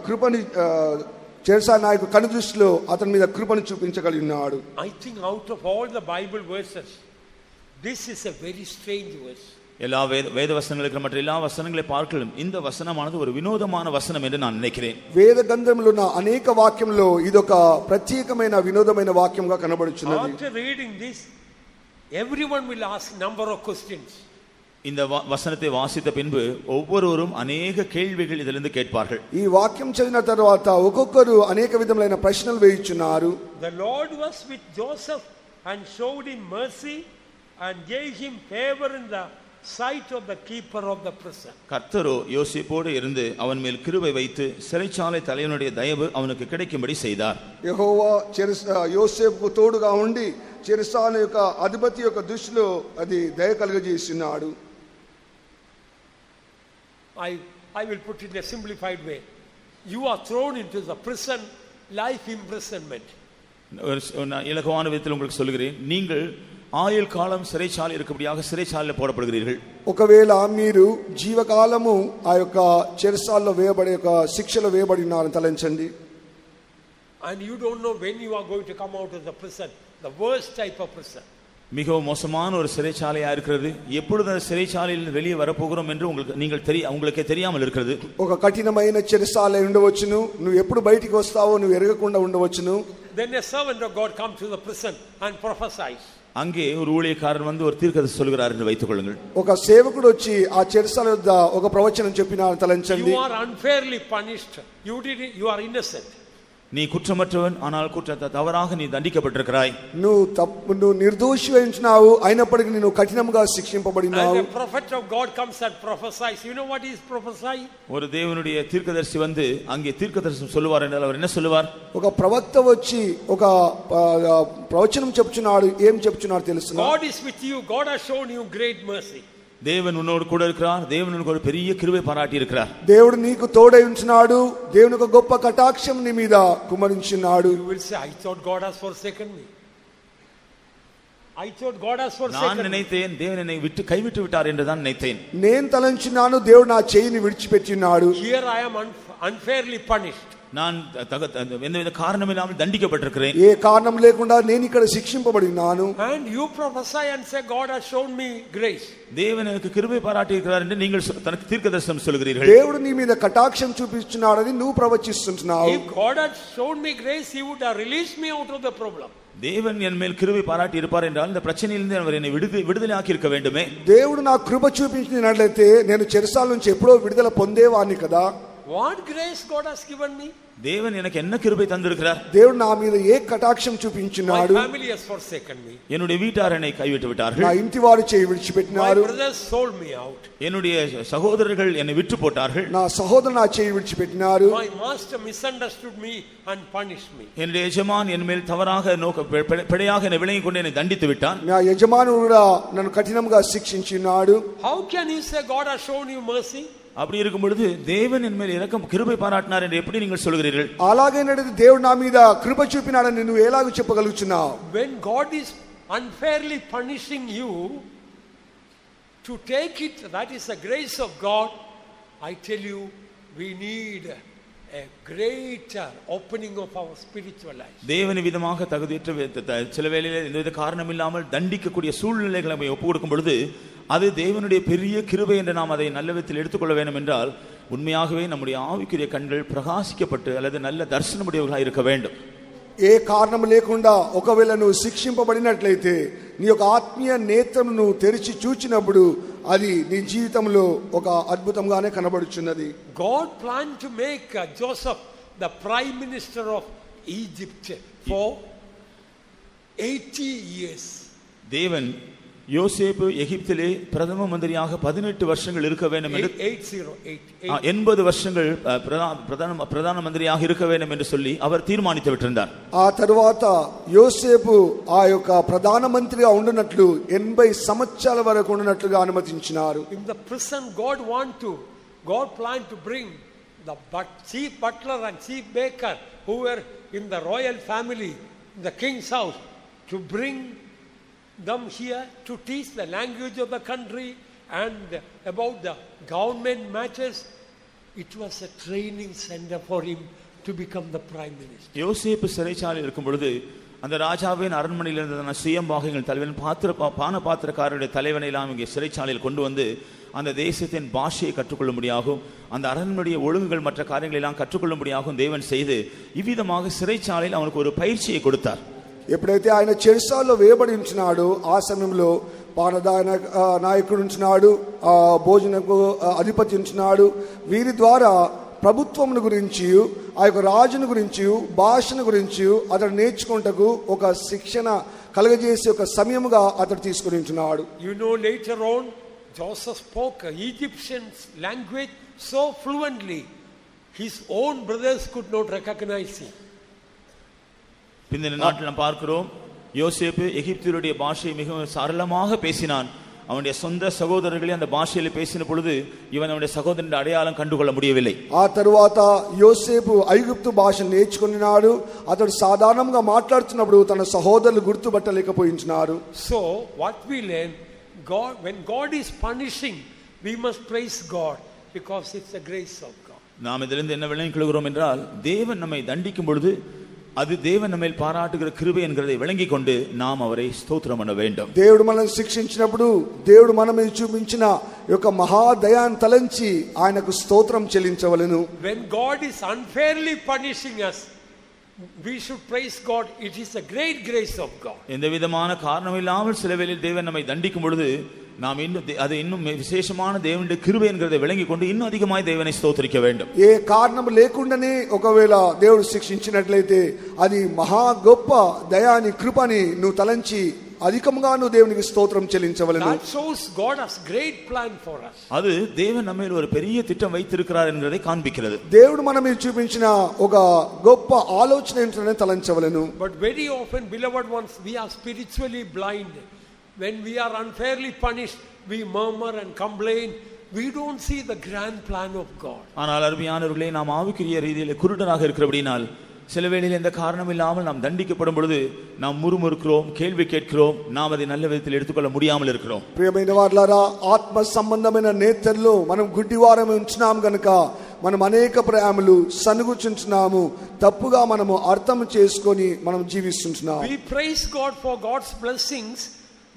కృపని చెరసాల నాయకుడు కనుదృష్టిలో అతని మీద కృపను చూపించగలిగినాడు. I think out of all the Bible verses this is a very strange verse. எல்லா வேத வசனங்களுக்கு மற்ற எல்லா வசனங்களை பார்க்கலாம் இந்த வசனமானது ஒரு வினோதமான வசனம் என்று நான் நினைக்கிறேன். వేద గ్రంథంలో ఉన్న అనేక వాక్యంలో ఇదొక ప్రత్యేకమైన వినోదమైన వాక్యంగా కనబడుచున్నది. After reading this everyone will ask number of questions. இந்த வசனத்தை வாசித்த பின்பு ஒவ்வொருவரும் अनेक கேள்விகள் இதிலிருந்து கேட்பார்கள். ఈ వాక్యం చదివిన తర్వాత ఒక్కొక్కరు అనేక విధములైన ప్రశ్నలు వేయుచున్నారు. The Lord was with Joseph and showed him mercy and gave him favor in the sight of the keeper of the prison. கர்த்தரோ யோசேப்போடு இருந்து அவன் மேல் கிருபை வைத்து சிறைச்சாலை தலைவனுடைய தயவு அவனுக்கு கிடைக்கும்படி செய்தார். యెహోవా యోసేపుకు తోడుగా ఉండి చెరసాల యొక్క అధిపతి యొక్క దృష్టిలో అది దయ కలుగజేస్తున్నాడు. I will put it in a simplified way. You are thrown into the prison, life imprisonment. இலகுவான விதத்தில் உங்களுக்கு சொல்கிறேன், நீங்கள் ஆயுள் காலம் சிறைச்சாலை இருக்கபடியாக சிறைச்சாலையில் போடப்படுகிறீர்கள். ఒకవేళ మీరు జీవకాలము ఆ యొక్క చెరసాలలో వేయబడే యొక్క శిక్షలో వేయబడి ఉన్నారని తలంచండి. And you don't know when you are going to come out of the prison, the worst type of prison. மிகவும் மோசமான ஒரு சிறைச்சாலையா இருக்கிறது. எப்பொழுது அந்த சிறைச்சாலையில் வெளியே வரப்போகிறோம் என்று உங்களுக்கே தெரியாமல் இருக்கிறது. ఒక కఠినమైన చెరసాల ఉండవచ్చును. నువ్వు ఎప్పుడు బయటికి వస్తావో నువ్వు ఎరగకుండా ఉండవచ్చును. Then a servant of God comes to the prison and prophesies. அங்கே ஒரு ஊழியக்காரன் வந்து ஒரு தீர்க்கதரிசி சொல்கிறார் என்று வைத்துக் கொள்ளுங்கள். ఒక సేవకుడు వచ్చి ఆ చెరసాల వద్ద ఒక ప్రవచనం చెప్పినారు తలంచండి. You are unfairly punished. You are innocent. நீ குற்றமற்றவன், ஆனால் குற்றத்தை தவறாக நீ தண்டிக்கப்பட்டிருக்கிறாய். నువ్వు నిర్దోషివై ఉంటున్నావు, అయినప్పటికీ నువ్వు కఠినంగా శిక్షింపబడినావు. And the prophet of God comes and prophesies. You know what he is prophesying? ஒரு தேவனுடைய தீர்க்கதரிசி வந்து அங்கே தீர்க்கதரிசனம் சொல்லுவார் என்றால் அவர் என்ன சொல்லுவார்? ఒక ప్రవక్త వచ్చి ఒక ప్రవచనం చెప్తున్నాడు. ఏం చెప్తున్నాడు తెలుసునా? God is with you. God has shown you great mercy. தேவன் உன்னோடு கூட இருக்கிறார். தேவன் உனக்கு ஒரு பெரிய கிருபை பாராட்டி இருக்கிறார். దేవుడు నీకు తోడై ఉంటున్నాడు. దేవుని ఒక గొప్ప కటాక్షం నీ మీద కుమ్మరించున్నాడు. You will say, I thought God has forsaken me. I thought God has forsaken me. நான் நினைத்தேன் தேவன் என்னை கைவிட்டு விட்டார் என்று தான் நினைத்தேன். నేను తలంచున్నాను దేవుడు నా చేయిని విడిచిపెట్టినాడు. Here I am unfairly punished. நான் எந்தவித காரணம் இல்லாமல் தண்டிக்கப்பட்டிருக்கிறேன். ఏ కారణం లేకుండా నేను ఇక్కడ శిక్షింపబడినాను. And you prophesy and say God has shown me grace. தேவன் எனக்கு கிருபை பாராட்டி இருக்கிறார் என்று நீங்கள் தனக்கு தீர்க்கதரிசனம் சொல்கிறீர்கள். దేవుడు నీ మీద కటాక్షం చూపిస్తున్నాడని నువ్వు ప్రవచిస్తున్నావు. If God had shown me grace, he would have released me out of the problem. தேவன் என் மேல் கிருபை பாராட்டி இருப்பார் என்றால் இந்த பிரச்சனையிலிருந்து அவர் என்னை விடுதலை ஆக்கி இருக்க வேண்டுமே. దేవుడు నా కృప చూపించినట్లయితే నేను చెరసాల నుంచి ఎప్పుడో విడుదల పొందేవాడిని కదా. What grace God has given me? தேவன் எனக்கு என்ன கிருபை தந்திருக்கிறார்? దేవుడు నా మీద ఏ కటాక్షం చూపించున్నాడు? My family has forsaken me. என்னுடைய வீட்டார் என்னை கைவிட்டு விட்டார்கள். నా ఇంటి వారు చేయి విడిచిపెట్టినారు. My brothers sold me out. என்னுடைய சகோதரர்கள் என்னை விட்டு போட்டார்கள். నా సహోదరులు నా చేయి విడిచిపెట్టినారు. My master misunderstood me and punished me. என்னுடைய எஜமான் என் மேல் தவறாக பிழையாக என்னை விளங்கிக் கொண்டு என்னை தண்டித்து விட்டான். నా యజమానుడు కూడా నన్ను కఠినంగా శిక్షించినాడు. How can you say God has shown you mercy? அப்படி இருக்கும் பொழுது தேவன் என் மேல் இரக்கம் கிருபை பாராட்டினார் என்று எப்படி நீங்கள் சொல்கிறீர்கள்? అలాగేనది దేవుడు నా మీద కృప చూపినాడని నువ్వు ఎలాగ చెప్పగలుగుతున్నావు? When God is unfairly punishing you, to take it, that is the grace of God. I tell you, we need a greater opening of our spiritual life. தேவன் விதமாக தகுதியற்ற சில வேளையிலே எந்தவித காரணம் இல்லாமல் தண்டிக்கக்கூடிய சூழ்நிலைகளை நம்ம ஒப்பு கொடுக்கும் பொழுது அது தேவனுடைய பெரிய கிருபை என்று நாம் அதை நல்ல விதத்தில் எடுத்துக்கொள்ள வேண்டும் என்றால் உண்மையாகவே நம்முடைய ஆவிக்குரிய கண்கள் பிரகாசிக்கப்பட்டு அல்லது நல்ல தரிசனமுடையவர்களாக இருக்க வேண்டும். ఏ కారణం లేకుండా ఒకవేళ నువ్వు శిక్షింపబడినట్లయితే నీ యొక్క ఆత్మీయ నేత్రం నువ్వు తెరిచి చూచినప్పుడు అది నీ జీవితంలో ఒక అద్భుతంగానే కనబడుచున్నది. God planned to make Joseph the prime minister of Egypt for 80 years. தேவன் யோசேப்பு எகிப்திலே பிரதம மந்திரியாக 18 வருஷங்கள் இருக்க வேண்டும் என்று 80 வருஷங்கள் பிரதான மந்திரியாக இருக்க வேண்டும் என்று சொல்லி அவர் தீர்மானித்து விட்டிருந்தார். ఆ తరువాత యోసేపు ఆ యొక్క ప్రధాన మంత్రిగా ఉండునట్లు 80 సంవత్సరాల వరకు ఉండునట్లుగా అనుమతించినారు. In the prison God planned to bring the chief butler and chief baker who were in the royal family in the king's house to bring them here to teach the language of the country and about the government matters. It was a training center for him to become the prime minister. யோசேப்பு சிறைச்சாலையில் இருக்கும் பொழுது அந்த ராஜாவின் அரண்மனையில் இருந்த சுயம்பாகங்கள் தலைவன் பான பாத்திரக்காரருடைய தலைவனை எல்லாம் இங்கே சிறைச்சாலையில் கொண்டு வந்து அந்த தேசத்தின் பாஷையை கற்றுக்கொள்ள முடியாகும், அந்த அரண்மனைய ஒழுங்குகள் மற்ற காரியங்களை எல்லாம் கற்றுக்கொள்ள முடியாகும் தேவன் செய்து இவ்விதமாக சிறைச்சாலையில் அவனுக்கு ஒரு பயிற்சியை கொடுத்தார். ఎప్పుడైతే ఆయన చెరసాల్లో వేయబడి ఉంచినాడో ఆ సమయంలో పానదాన నాయకుడు ఉంచినాడు, భోజనకు అధిపతి ఉంచినాడు. వీరి ద్వారా ప్రభుత్వం గురించి ఆ యొక్క రాజును గురించి భాషను గురించి అతడు నేర్చుకుంటకు ఒక శిక్షణ కలగజేసే ఒక సమయముగా అతడు తీసుకుని ఉంటున్నాడు. You know, later on Joseph spoke Egyptian language so fluently his own brothers could not recognize him. பிந்தின நாட்டில் நாம் பார்க்கிறோம் யோசேப்பு எகிப்தியருடைய பாஷையை மிகவும் சரளமாக பேசினான். அவனுடைய சொந்த சகோதரர்களே அந்த பாஷையில பேசின பொழுது இவன் அவனுடைய சகோதரனுடைய அடையாளம் கண்டுகொள்ள முடியவில்லை. ఆ తరువాత యోసేపు ఐగుప్తు భాష నేర్చుకున్నాడు. అతడు సాధారణంగా మాట్లాడుతున్నప్పుడు తన సహోదరులు గుర్తుపట్టలేకపోయించున్నారు. So what we learn, when God is punishing, we must praise God because it's the grace of God. நாம் இதிலிருந்து என்ன விளங்கிக் கொள்கிறோம் என்றால் தேவன் நம்மை தண்டிக்கும் பொழுது அது தேவன் நம்மை பாராட்டுகிற கிருபை என்கிறதை விளங்கிக் கொண்டு நாம் அவரை ஸ்தோத்திரம் பண்ண வேண்டும். దేవుడు మనల్ని శిక్షించినప్పుడు దేవుడు మన మీద చూపించిన యొక్క మహాదయాన్ని తలంచి ఆయనకు స్తోత్రం చెల్లించవలెను. When God is unfairly punishing us, we should praise God. It is a great grace of God. எந்த விதமான காரணம் இல்லாமல் சில வேளையில் தேவன் நம்மை தண்டிக்கும் பொழுது நாம் இன்னும் விசேஷமான தேவனுடைய கிருபை என்கிறதை விளங்கிக் கொண்டு இன்னும் அதிகமாய் தேவனை ஸ்தோத்திரிக்க வேண்டும். ఏ కారణం లేకుండానే ఒకవేళ దేవుడు శిక్షించినట్లయితే అది మహా గొప్ప దయాని కృపని నువ్వు తలంచి అధికంగా నువ్వు దేవునికి స్తోత్రం చెల్లించవలెను. That shows God has great plan for us. அது தேவன் நம்ம மேல் ஒரு பெரிய திட்டம் வைத்திருக்கிறார் என்கிறதை காண்பிக்கிறது. దేవుడు మన మీద చూపించిన ఒక గొప్ప ఆలోచన ఏంటనే తలంచవలెను. But very often, beloved ones, we are spiritually blind. When we are unfairly punished, we murmur and complain. We don't see the grand plan of God. ஆனால் அருமையானவர்களே, நாம் ஆவிக்குரிய ரீதியில் குருடராக இருக்கிறபடியால் சில வேளையில் எந்த காரணம் இல்லாமல் நாம் தண்டிக்கப்படும் பொழுது நாம் முறுமுறுக்கிறோம், கேள்வி கேட்கிறோம், நாம் அதை நல்ல விதத்தில் எடுத்துக்கொள்ள முடியாமல் இருக்கிறோம். ప్రియమైన వారలారా, ఆత్మ సంబంధమైన నేత్రల్లో మనం గుడ్డివారం ఉంచున్నాం గనుక మనం అనేక ప్రయాణములు సనుగుచుంటున్నాము, తప్పుగా మనము అర్థం చేసుకొని మనం జీవిస్తున్నాం. We praise God for God's blessings,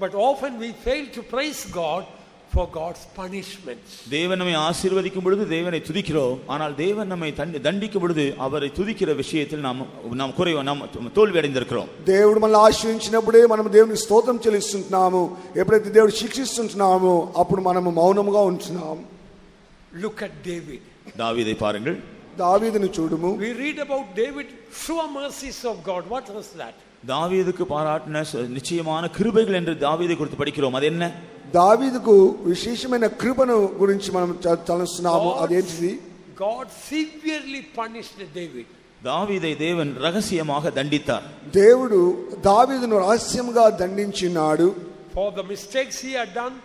but often we fail to praise God for God's punishments. தேவன் நம்மை ஆசீர்வதிக்கும் பொழுது தேவனை துதிக்கிறோம், ஆனால் தேவன் நம்மை தண்டிக்கும் பொழுது அவரை துதிக்கிற விஷயத்தில் நாம் தோல்வி அடைந்திருக்கிறோம். దేవుడు మనల్ని ఆశీర్వదించినప్పుడే మనం దేవునికి స్తోత్రం చెల్లిస్తున్నాము. ఎప్పుడైతే దేవుడు శిక్షిస్తున్నామో అప్పుడు మనము మౌనముగా ఉంటున్నాం. Look at David. தாவீதை பாருங்கள். దావీదును చూడుము. We read about David sure mercies of God. What was that? தாவீதுக்கு பாராட்டின நிச்சயமான கிருபைகள் என்று தாவீதை குறித்து படிக்கிறோம். அது என்ன? దావీదుకు విశేషమైన కృపను గురించి మనం తలస్తున్నాము. అదేంటిది? God severely punished David. தாவీதை தேவன் ரகசியமாக தண்டித்தார். దేవుడు దావీదును రహస్యంగా దండించినాడు. For the mistakes he had done,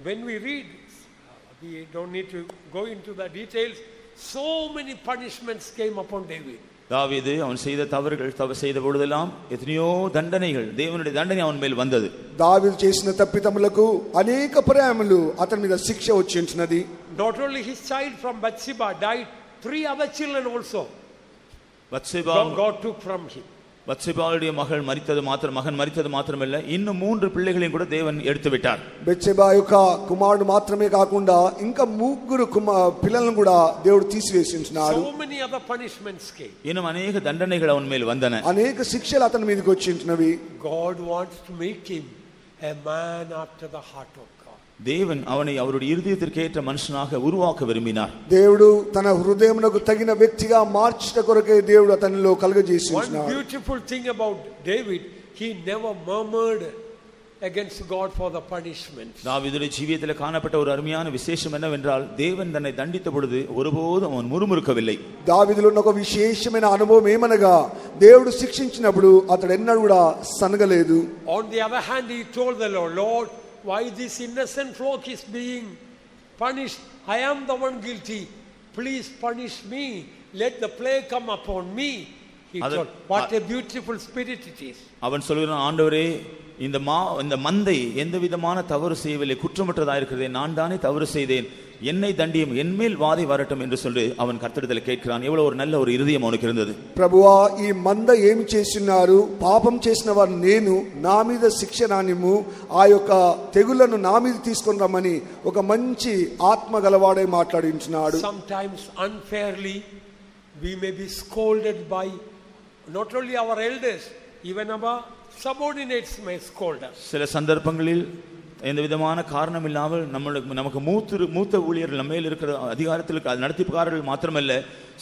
when we read, we don't need to go into the details, so many punishments came upon David. தாவீது அவன் செய்த தவறுகள் செய்த பொழுதெல்லாம் எத்தனையோ தண்டனைகள், தேவனுடைய தண்டனை அவன் மேல் வந்தது. దావీదు చేసిన తప్పిదములకు అనేక పర్యాయములు అతని మీద శిక్ష వచ్చించినది. Not only his child from Bathsheba died, 3 other children also God took from him. பத்சேபாவுடைய மகன் மரித்தது மாத்திரமல்ல, இன்னும் 3 பிள்ளைகளையும் கூட தேவன் எடுத்து விட்டார். బెత్షెబా యొక్క కుమారుడు మాత్రమే కాకుండా ఇంకా 3 పిల్లలను కూడా దేవుడు తీసివేసినాడు. So many other punishments came. இன்னும் अनेक தண்டனைகள் அவன் மேல் வந்தன. అనేక శిక్షలు అతని మీదకి వచ్చించినవి. God wants to make him a man after the heart of God. தேவன் அவனை அவருடைய இருதயத்திற்கு ஏற்ற மனுஷனாக உருவாக்க விரும்பினார். దేవుడు తన హృదయమునకు తగిన వ్యక్తిగా మార్చుట కొరకే దేవుడు అతనిలో కలుగజేసినాడు. One beautiful thing about David, he never murmured against God for the punishment. தாவீதுடைய ஜீவியத்தில் காணப்பட்ட ஒரு அருமையான விசேஷம் என்னவென்றால், தேவன் தன்னை தண்டித்த பொழுது ஒருபோதும் அவன் முறுமுறுக்கவில்லை. దావీదులో ఉన్న ఒక విశేషమైన అనుభవం ఏమనగా, దేవుడు శిక్షించినప్పుడు అతడు ఎన్నడూ కూడా సనగలేదు. On the other hand, he told the Lord, why this innocent flock is being punished? I am the one guilty. Please punish me. Let the plague come upon me. He told, what a beautiful spirit it is. அவன் சொல்கிறான், ஆண்டவரே, இந்த மந்தை எந்த விதமான தவறு செய்யவில்லை, குற்றமற்றதா இருக்கிறதே, நான் தானே தவறு செய்தேன், என்னை தண்டியும், என்மேல் வாதை வரட்டும் என்று சொல்லி அவன் கர்த்தரிடத்தில் கேட்கிறான். எவ்வளவு ஒரு நல்ல ஒரு இருதயம் அவனுக்கு இருந்தது. ప్రభువా, ఈ మంద ఏమి చేస్తున్నారు? పాపం చేసిన వారు నేను, నా మీద శిక్ష రానిము, ఆ యొక్క తెగుళ్లను నా మీద తీసుకొని రమ్మని ఒక మంచి ఆత్మ గలవాడై మాట్లాడించున్నాడు. Sometimes unfairly we may be scolded by not only our elders, even our subordinates may scold us. சில சந்தர்ப்பங்களில் எந்த விதமான காரணம் இல்லாமல் நமக்கு மூத்த ஊழியர்கள் நம்ம மேல் இருக்கிற அதிகாரத்தில் நடத்திப்புக்காரர்கள் மாத்திரமல்ல,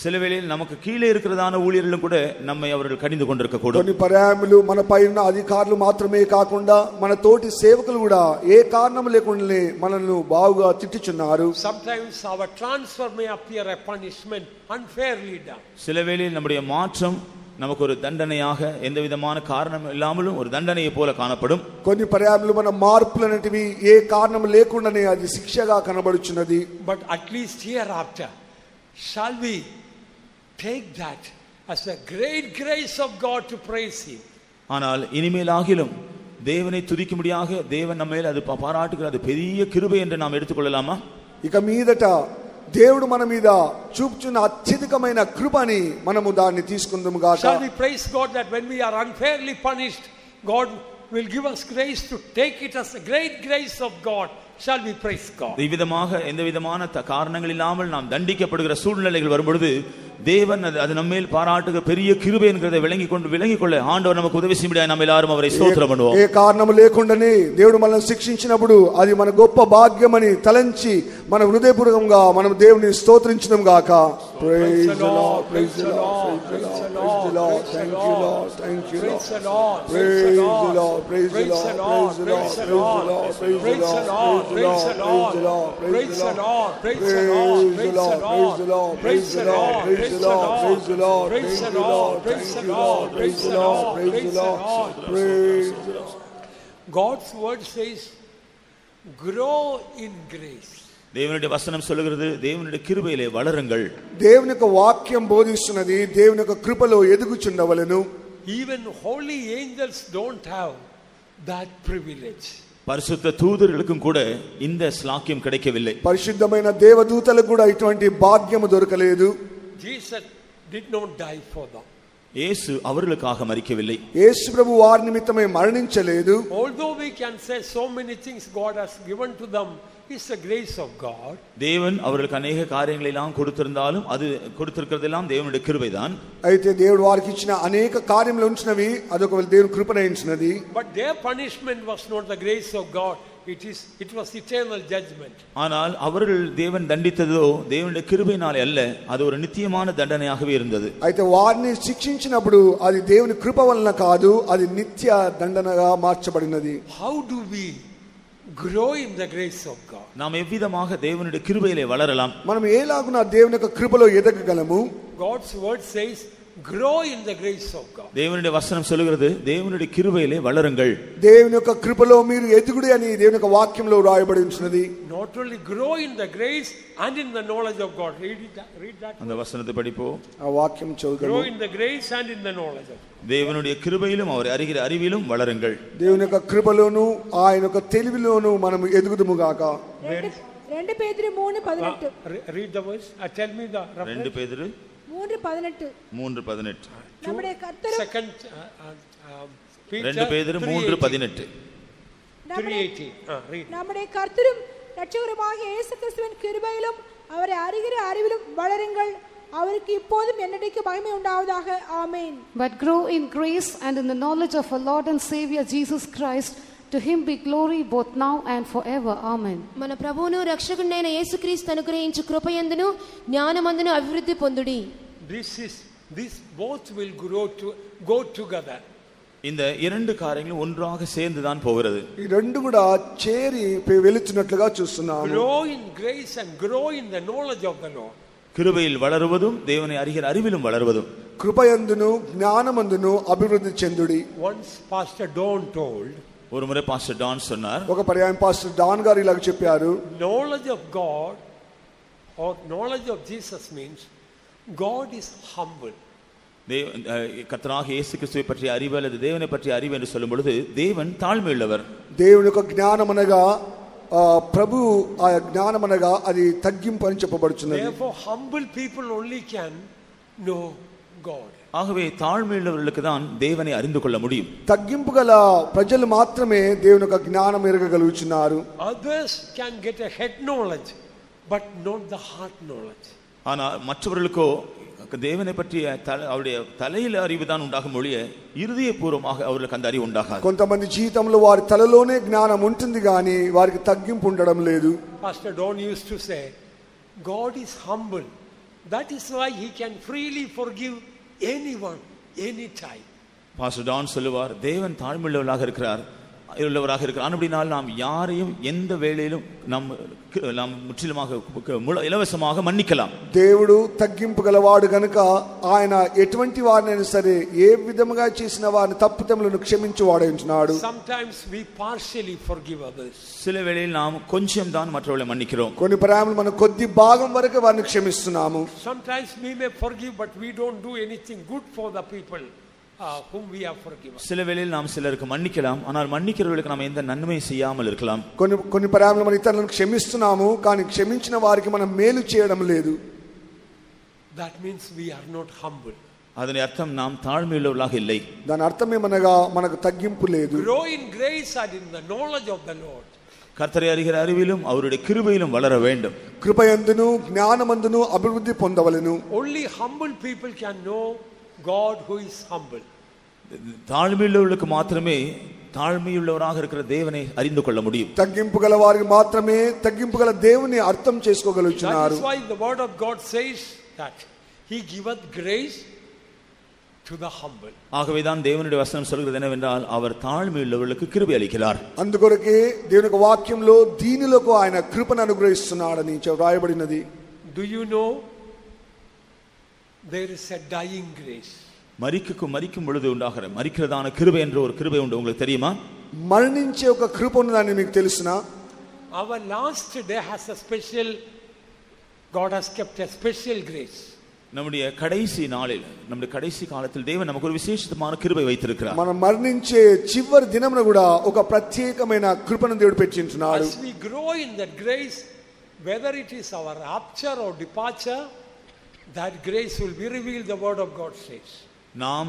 சில வேளையில் நமக்கு கீழே இருக்கிறதான ஊழியர்களும் கூட நம்மை அவர்கள் கடிந்து கொண்டிருக்கக்கூடும். కొన్ని పర్యాయములు మన పైన అధికారులు మాత్రమే కాకుండా మన తోటి సేవకులు కూడా ఏ కారణం లేకుండానే మనల్ని బాగుగా తిట్టుచున్నారు. Sometimes our transfer may appear a punishment unfairly done. சில வேளையில் நம்முடைய மாற்றம் நமக்கு ஒரு தண்டனையாக, எந்த விதமான காரணம் இல்லாமலும் ஒரு தண்டனையை போல காணப்படும். కొన్ని పర్యాయములు మన మార్పులనేటివి ఏ కారణం లేకుండానే అది శిక్షగా కనబడుచున్నది. But at least hereafter shall we take that as a great grace of God to praise him. ஆனால் இனிமேலாகிலும் தேவனை துதிக்கும்படியாக தேவன் நம்ம மேல் அது பாராட்டுகிற அது பெரிய கிருபை என்று நாம் எடுத்துக்கொள்ளலாமா? ఇక మీదట దేవుడు మన మీద చూపుచున్న అత్యధికమైన కృపని మనము దాన్ని తీసుకుందాము గాక. Shall we praise God that when we are unfairly punished, God will give us grace to take it as a great grace of God. Shall we praise God? விதமாக எந்த விதமான காரணங்கள் இல்லாமல் நாம் தண்டிக்கப்படுகிற சூழ்நிலைகள் வரும்பொழுது தேவன் அது நம்மேல் பாராட்டுகிற பெரிய கிருபை என்கிறதை விளங்கிக்கொள்ள ஆண்டவர் நமக்கு உதவி செய்ய நம்ம எல்லாரும் அவரை ஸ்தோத்திரம் பண்ணுவோம். ఏ కారణం లేకుండానే దేవుడు మనల్ని శిక్షించినప్పుడు అది మన గొప్ప భాగ్యమని తలంచి మన హృదయపూర్వకంగా మనం దేవుని స్తోత్రించడం గాక. Praise the Lord, praise the Lord, praise the Lord, thank you Lord, thank you Lord, praise the Lord, praise the Lord, praise the Lord, praise the Lord, praise the Lord, praise the Lord, praise the Lord, praise the Lord, praise the Lord, praise the Lord, praise the Lord, praise the Lord, praise the Lord, praise the Lord, praise the Lord, praise the Lord, praise the Lord, praise the Lord. God's word says, grow in grace. దేవుని వచనం சொல்லுகிறது, దేవుని கிருபையிலே வளருங்கள். దేవుని యొక్క వాక్యం బోధిస్తున్నది, దేవుని యొక్క కృపలో ఎదుగుచుండవలెను. Even holy angels don't have that privilege. பரிசுத்த தூதர்களுக்கும் கூட இந்த ஸ்லாக்கியம் கிடைக்கவில்லை. పరిశుద్ధమైన దేవదూతలకు కూడా ఇటువంటి భాగ్యము దొరకలేదు. Jesus did not die for them. యేసు அவர்களுக்காக மரிக்கவில்லை. యేసు ప్రభు వారి నిమిత్తమై మరణించలేదు. Although we can say so many things God has given to them, it's the grace of God. தேவன் அவர்களுக்கு अनेक காரியங்களை எல்லாம் கொடுத்திருந்தாலும் அது கொடுத்திருக்கிறதெல்லாம் தேவனுடைய கிருபைதான். అయితే దేవుడు వారికి ఇచ్చిన అనేక కార్యములు ఉంచినవి అదొక దేవుని కృపనే ఉంచినది. But their punishment was not the grace of God, it was eternal judgment. ஆனால் அவர்கள் தேவன் தண்டித்ததோ தேவனுடைய கிருபையினாலே அல்ல, அது ஒரு நித்தியமான தண்டனையாகவே இருந்தது. అయితే వారిని శిక్షించినప్పుడు అది దేవుని కృప వలన కాదు, అది నిత్య దండనగా మార్చబడినది. How do we grow in the grace of God? நாம் எவ்விதமாக தேவனுடைய கிருபையிலே வளரலாம்? మనం ఏలాగున దేవుని యొక్క కృపలో ఎదగగలము? God's word says grow in the grace of God. தேவனுடைய வசனம் சொல்கிறது தேவனுடைய கிருபையிலே வளருங்கள். దేవుని యొక్క కృపలో మీరు ఎదుగుడి అని దేవుని యొక్క వాక్యంలో రాయబడి ఉన్నది. Not only grow in the grace and in the knowledge of God. Read that. அந்த வசனத்தை படிப்போம். ఆ వాక్యం చదువుదాము. Grow in the grace and in the knowledge of God. தேவனுடைய கிருபையிலும் அவரை அறிகிற அறிவிலும் வளருங்கள். దేవుని యొక్క కృపలోను ఆయన యొక్క తెలివిలోను మనం ఎదుగుదుము గాక. 2 பேதுரு 3:18. Read the verse. Tell me the reference. 2 பேதுரு 3:18. நம்முடைய கர்த்தரும் second 2 பேதுரு 3:18. 3:18. Read. நம்முடைய கர்த்தரும் இரட்சகருமாகிய இயேசு கிறிஸ்துவின் கிருபையிலும் அவரை அறிகிற அறிவிலும் வளருங்கள். அவருக்கு இப்போதும் என்னைக்கு மகிமை உண்டாவதாக. ஆமென். But grow in grace and in the knowledge of our Lord and Savior Jesus Christ. To him be glory both now and forever. Amen. మన ప్రభువును రక్షకుడైన యేసుక్రీస్తు అనుగ్రహించు కృపయందును జ్ఞానమందును అభివృద్ధి పొందుడి. This both will go together. இந்த இரண்டு காரியங்களும் ஒன்றாக சேர்ந்து தான் போகிறது. ఈ రెండు కూడా చేరి వెలుచున్నట్లుగా చూస్తున్నాము. Grow in grace and grow in the knowledge of the Lord. கிருபையில் வளருவதும் தேவனை அறிகிற அறிவிலும் வளருவதும். కృపయందును జ్ఞానమందును అభివృద్ధి చెందుడి. Once Pastor Don told, ஒரு முறை பாஸ்டர் டான் சொன்னார், ఒక పర్యాయం పాస్టర్ డాన్ గారు ఇలాగ చెప్పారు, knowledge of God or knowledge of Jesus means God is humble. கர்த்தராகிய இயேசு கிறிஸ்துவை பற்றிய அறிவு அல்லது தேவனை பற்றிய அறிவு என்று சொல்லும் பொழுது தேவன் தாழ்மையுள்ளவர். దేవుని యొక్క జ్ఞానమనగా ప్రభు ఆ జ్ఞానమనగా అది తగ్గింపు అని చెప్పబడుచున్నది. Therefore humble people only can know God. ஆகவே தாழ்மையுள்ளவர்களுக்கு தான் தேவனை அறிந்து கொள்ள முடியும். తగ్గింపు గల ప్రజలు మాత్రమే దేవుని యొక్క జ్ఞానం ఎరగగలుగుచున్నారు. Others can get a head knowledge but not the heart knowledge. ஆனால் மற்றவர்களுக்கோ தேவனை பற்றிய அவருடைய தலையில அறிவு தான் உண்டாகும் ஒழிய இருதயபூர்வமாக அவர்களுக்கு அந்த அறிவு உண்டாகாது. కొంతమంది జీవితంలో వారి తలలోనే జ్ఞానం ఉంటుంది కానీ వారికి తగ్గింపు ఉండడం లేదు. Pastor Don used to say God is humble. That is why he can freely forgive anyone anytime. Pastor Don சொல்லுவார், தேவன் தாழ்மையுள்ளவராக இருக்கிறார், அப்படினால் நாம் யாரையும் எந்த வேளையிலும் நாம் முற்றிலுமாக இலவசமாக மன்னிக்கலாம். దేవుడు తగ్గింపు గలవాడు గనుక ఆయన ఎటువంటి వారినైనా సరే ఏ విధముగా చేసిన వారిని తప్పుతములను క్షమించువాడై ఉంటున్నాడు. Sometimes we partially forgive others. சில வேளையில் நாம் கொஞ்சம் தான் மற்றவர்களை மன்னிக்கிறோம். కొన్ని పర్యాయములు మనం కొద్ది భాగం వరకు వారిని క్షమిస్తున్నాము. Sometimes we may forgive but we don't do anything good for the people whom we have forgiven. சில வேளையில் நாம் சிலருக்கு மன்னிக்கலாம், ஆனால் மன்னிக்கிறவர்களுக்கு நாம் எந்த நன்மையும் செய்யாமல் இருக்கலாம். కొన్ని పర్యాయములు మనం ఇతరులను క్షమిస్తున్నాము కానీ క్షమించిన వారికి మనం మేలు చేయడం లేదు. That means we are not humble. அதன் அர்த்தம் நாம் தாழ்மையுள்ளவர்களாக இல்லை. దాని అర్థం ఏమనగా మనకు తగ్గింపు లేదు. Grow in grace and in the knowledge of the Lord. கர்த்தரை அறிகிற அறிவிலும் அவருடைய கிருபையிலும் வளர வேண்டும். కృపయందును జ్ఞానమందును అభివృద్ధి పొందవలెను. Only humble people can know God who is humble. தாழ்மையுள்ளவர்களுக்கு மாத்திரமே தாழ்மையுள்ளவராக இருக்கிற தேவனை அறிந்து கொள்ள முடியும். తగ్గింపు గల వారికి మాత్రమే తగ్గింపు గల దేవుని అర్థం చేసుకోగలుగుతున్నారు. That is why the word of God says that he giveth grace to the humble. ஆகவே தான் தேவனுடைய வசனம் சொல்கிறது என்னவென்றால் அவர் தாழ்மையுள்ளவர்களுக்கு கிருபை அளிக்கிறார். అందుకొరకే దేవుని యొక్క వాక్యంలో దీనులకు ఆయన కృపను అనుగ్రహిస్తున్నాడని రాయబడినది. Do you know there is a dying grace? மரிக்கும் பொழுது உண்டாகிற மரிக்கிறதான கிருபை என்ற ஒரு கிருபை உண்டு, உங்களுக்கு தெரியுமா? మరణించే ఒక కృప ఉన్నదని మీకు తెలుసునా? Our last day has a special, God has kept a special grace. நம்முடைய கடைசி நாளில் நம்முடைய கடைசி காலத்தில் தேவன் நமக்கு ஒரு விசேஷமான கிருபை வைத்திருக்கிறார். మనం మరణించే చివరి దినమున కూడా ఒక ప్రత్యేకమైన కృపను దేవుడు పెట్టించున్నాడు. As we grow in that grace, whether it is our rapture or departure, that grace will be revealed, the word of God says. நாம்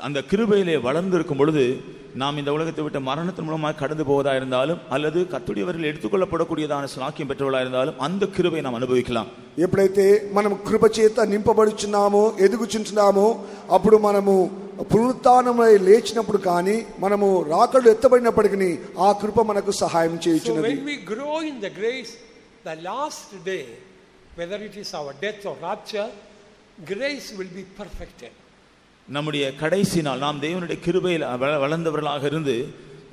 அந்த கிருபையிலே வளர்ந்திருக்கும் பொழுது நாம் இந்த உலகத்தை விட்டு மரணத்தின் மூலமாக கடந்து போவதா இருந்தாலும் அல்லது கர்த்தருடையவர்கள் எடுத்துக்கொள்ளப்படக்கூடியதான ஸ்லாக்கியம் பெற்றவர்களா இருந்தாலும் அந்த கிருபை நாம் அனுபவிக்கலாம். ఎప్పుడైతే మనం కృప చేత నింపబడుచున్నామో ఎదుగుచుంటున్నామో అప్పుడు మనము పునరుత్థానమై లేచినప్పుడు కానీ మనము రాకడలో ఎత్తబడినప్పటికీ ఆ కృప మనకు సహాయం So చేయుచున్నది. when we grow in the grace, the last day, whether it is our death or rapture, grace will be perfected. நம்முடைய கடைசி நாள், நாம் தேவனுடைய கிருபையில் வளர்ந்தவர்களாக இருந்து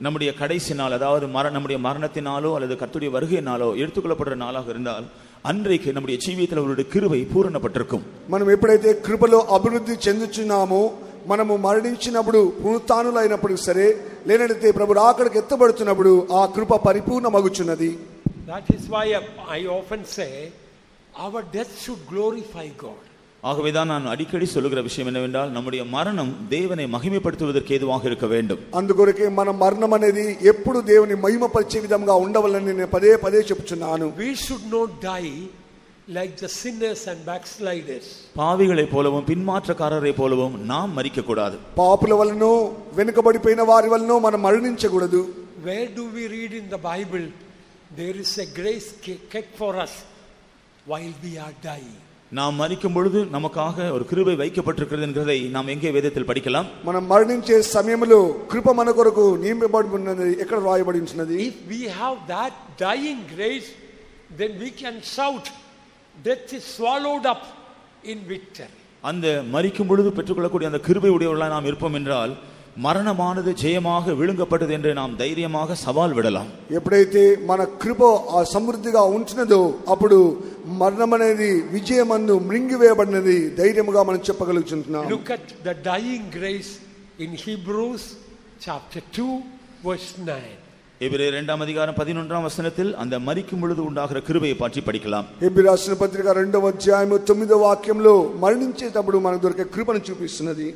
நம்முடைய கடைசி நாள், அதாவது நம்முடைய மரணத்தினாலோ அல்லது கர்த்தருடைய வருகையினாலோ எடுத்துக்கொள்ளப்படுற நாளாக இருந்தால் அன்றைக்கு நம்முடைய ஜீவியத்தில் அவருடைய கிருபை பூரணப்பட்டிருக்கும். మనం ఎప్పుడైతే కృపలో అభివృద్ధి చెందుచున్నామో, మనము మరణించినప్పుడు పునరుత్థానులైనప్పుడు సరే, లేనైతే ప్రభు రాకడకు ఎత్తబడుతున్నప్పుడు ఆ కృప పరిపూర్ణమగుచున్నది. That is why I often say our death should glorify God. ஆகவேதான் நான் அடிக்கடி சொல்லுகிற விஷயம் என்னவென்றால், நம்முடைய மரணம் தேவனை மகிமைப்படுத்துவதற்கு ஏதுவாக இருக்க வேண்டும். అందుకొరకే మన మరణం అనేది ఎప్పుడు దేవుని మహిమపరిచే విధంగా ఉండవాలని నేను పదే పదే చెప్తున్నాను. We should not die like the sinners and backsliders. பாவிகளைப் போலவும் பின்மாற்றக்காரரைப் போலவும் நாம் மரிக்க கூடாது. పాపుల వలనో వెనుకబడిపోయిన వారి వలనో మనం మరణించకూడదు. Where do we read in the Bible there is a grace kept for us while we are dying? நாம் மரிக்கும் பொழுது நமக்காக ஒரு கிருபை வைக்கப்பட்டிருக்கிறது என்கிறதை நாம் எங்கே வேதத்தில் படிக்கலாம்? మనం మరణించే సమయంలో కృప మన కొరకు నియమింపబడి ఉన్నది ఎక్కడ రాయబడి ఉన్నది? If we have that dying grace, then we can shout, death is swallowed up in victory. அந்த மரிக்கும் பொழுது பெற்றுக்கொள்ளக்கூடிய அந்த கிருபை உடையவர்களாக நாம் இருப்போம் என்றால், மரணமானது ஜெயமாக விழுங்கப்பட்டது என்று நாம் தைரியமாக சவால் விடலாம். ఎప్పుడైతే మన కృప సమృద్ధిగా ఉంటున్నదో అప్పుడు మరణం అనేది విజయమందు మృంగివేయబడినది ధైర్యముగా మనం చెప్పగలుగుతున్నాం. Look at the dying grace in Hebrews chapter 2 verse 9. எபிரேயர் 2ஆம் அதிகாரம் 11ஆம் வசனத்தில் அந்த மரிக்கும் பொழுது உண்டாகிற கிருபையை பற்றி படிக்கலாம். ఎబ్రీ రాసిన పత్రిక 2వ అధ్యాయం 9వ వాక్యంలో మరణించేటప్పుడు మనకు దొరికే కృపను చూపిస్తున్నది.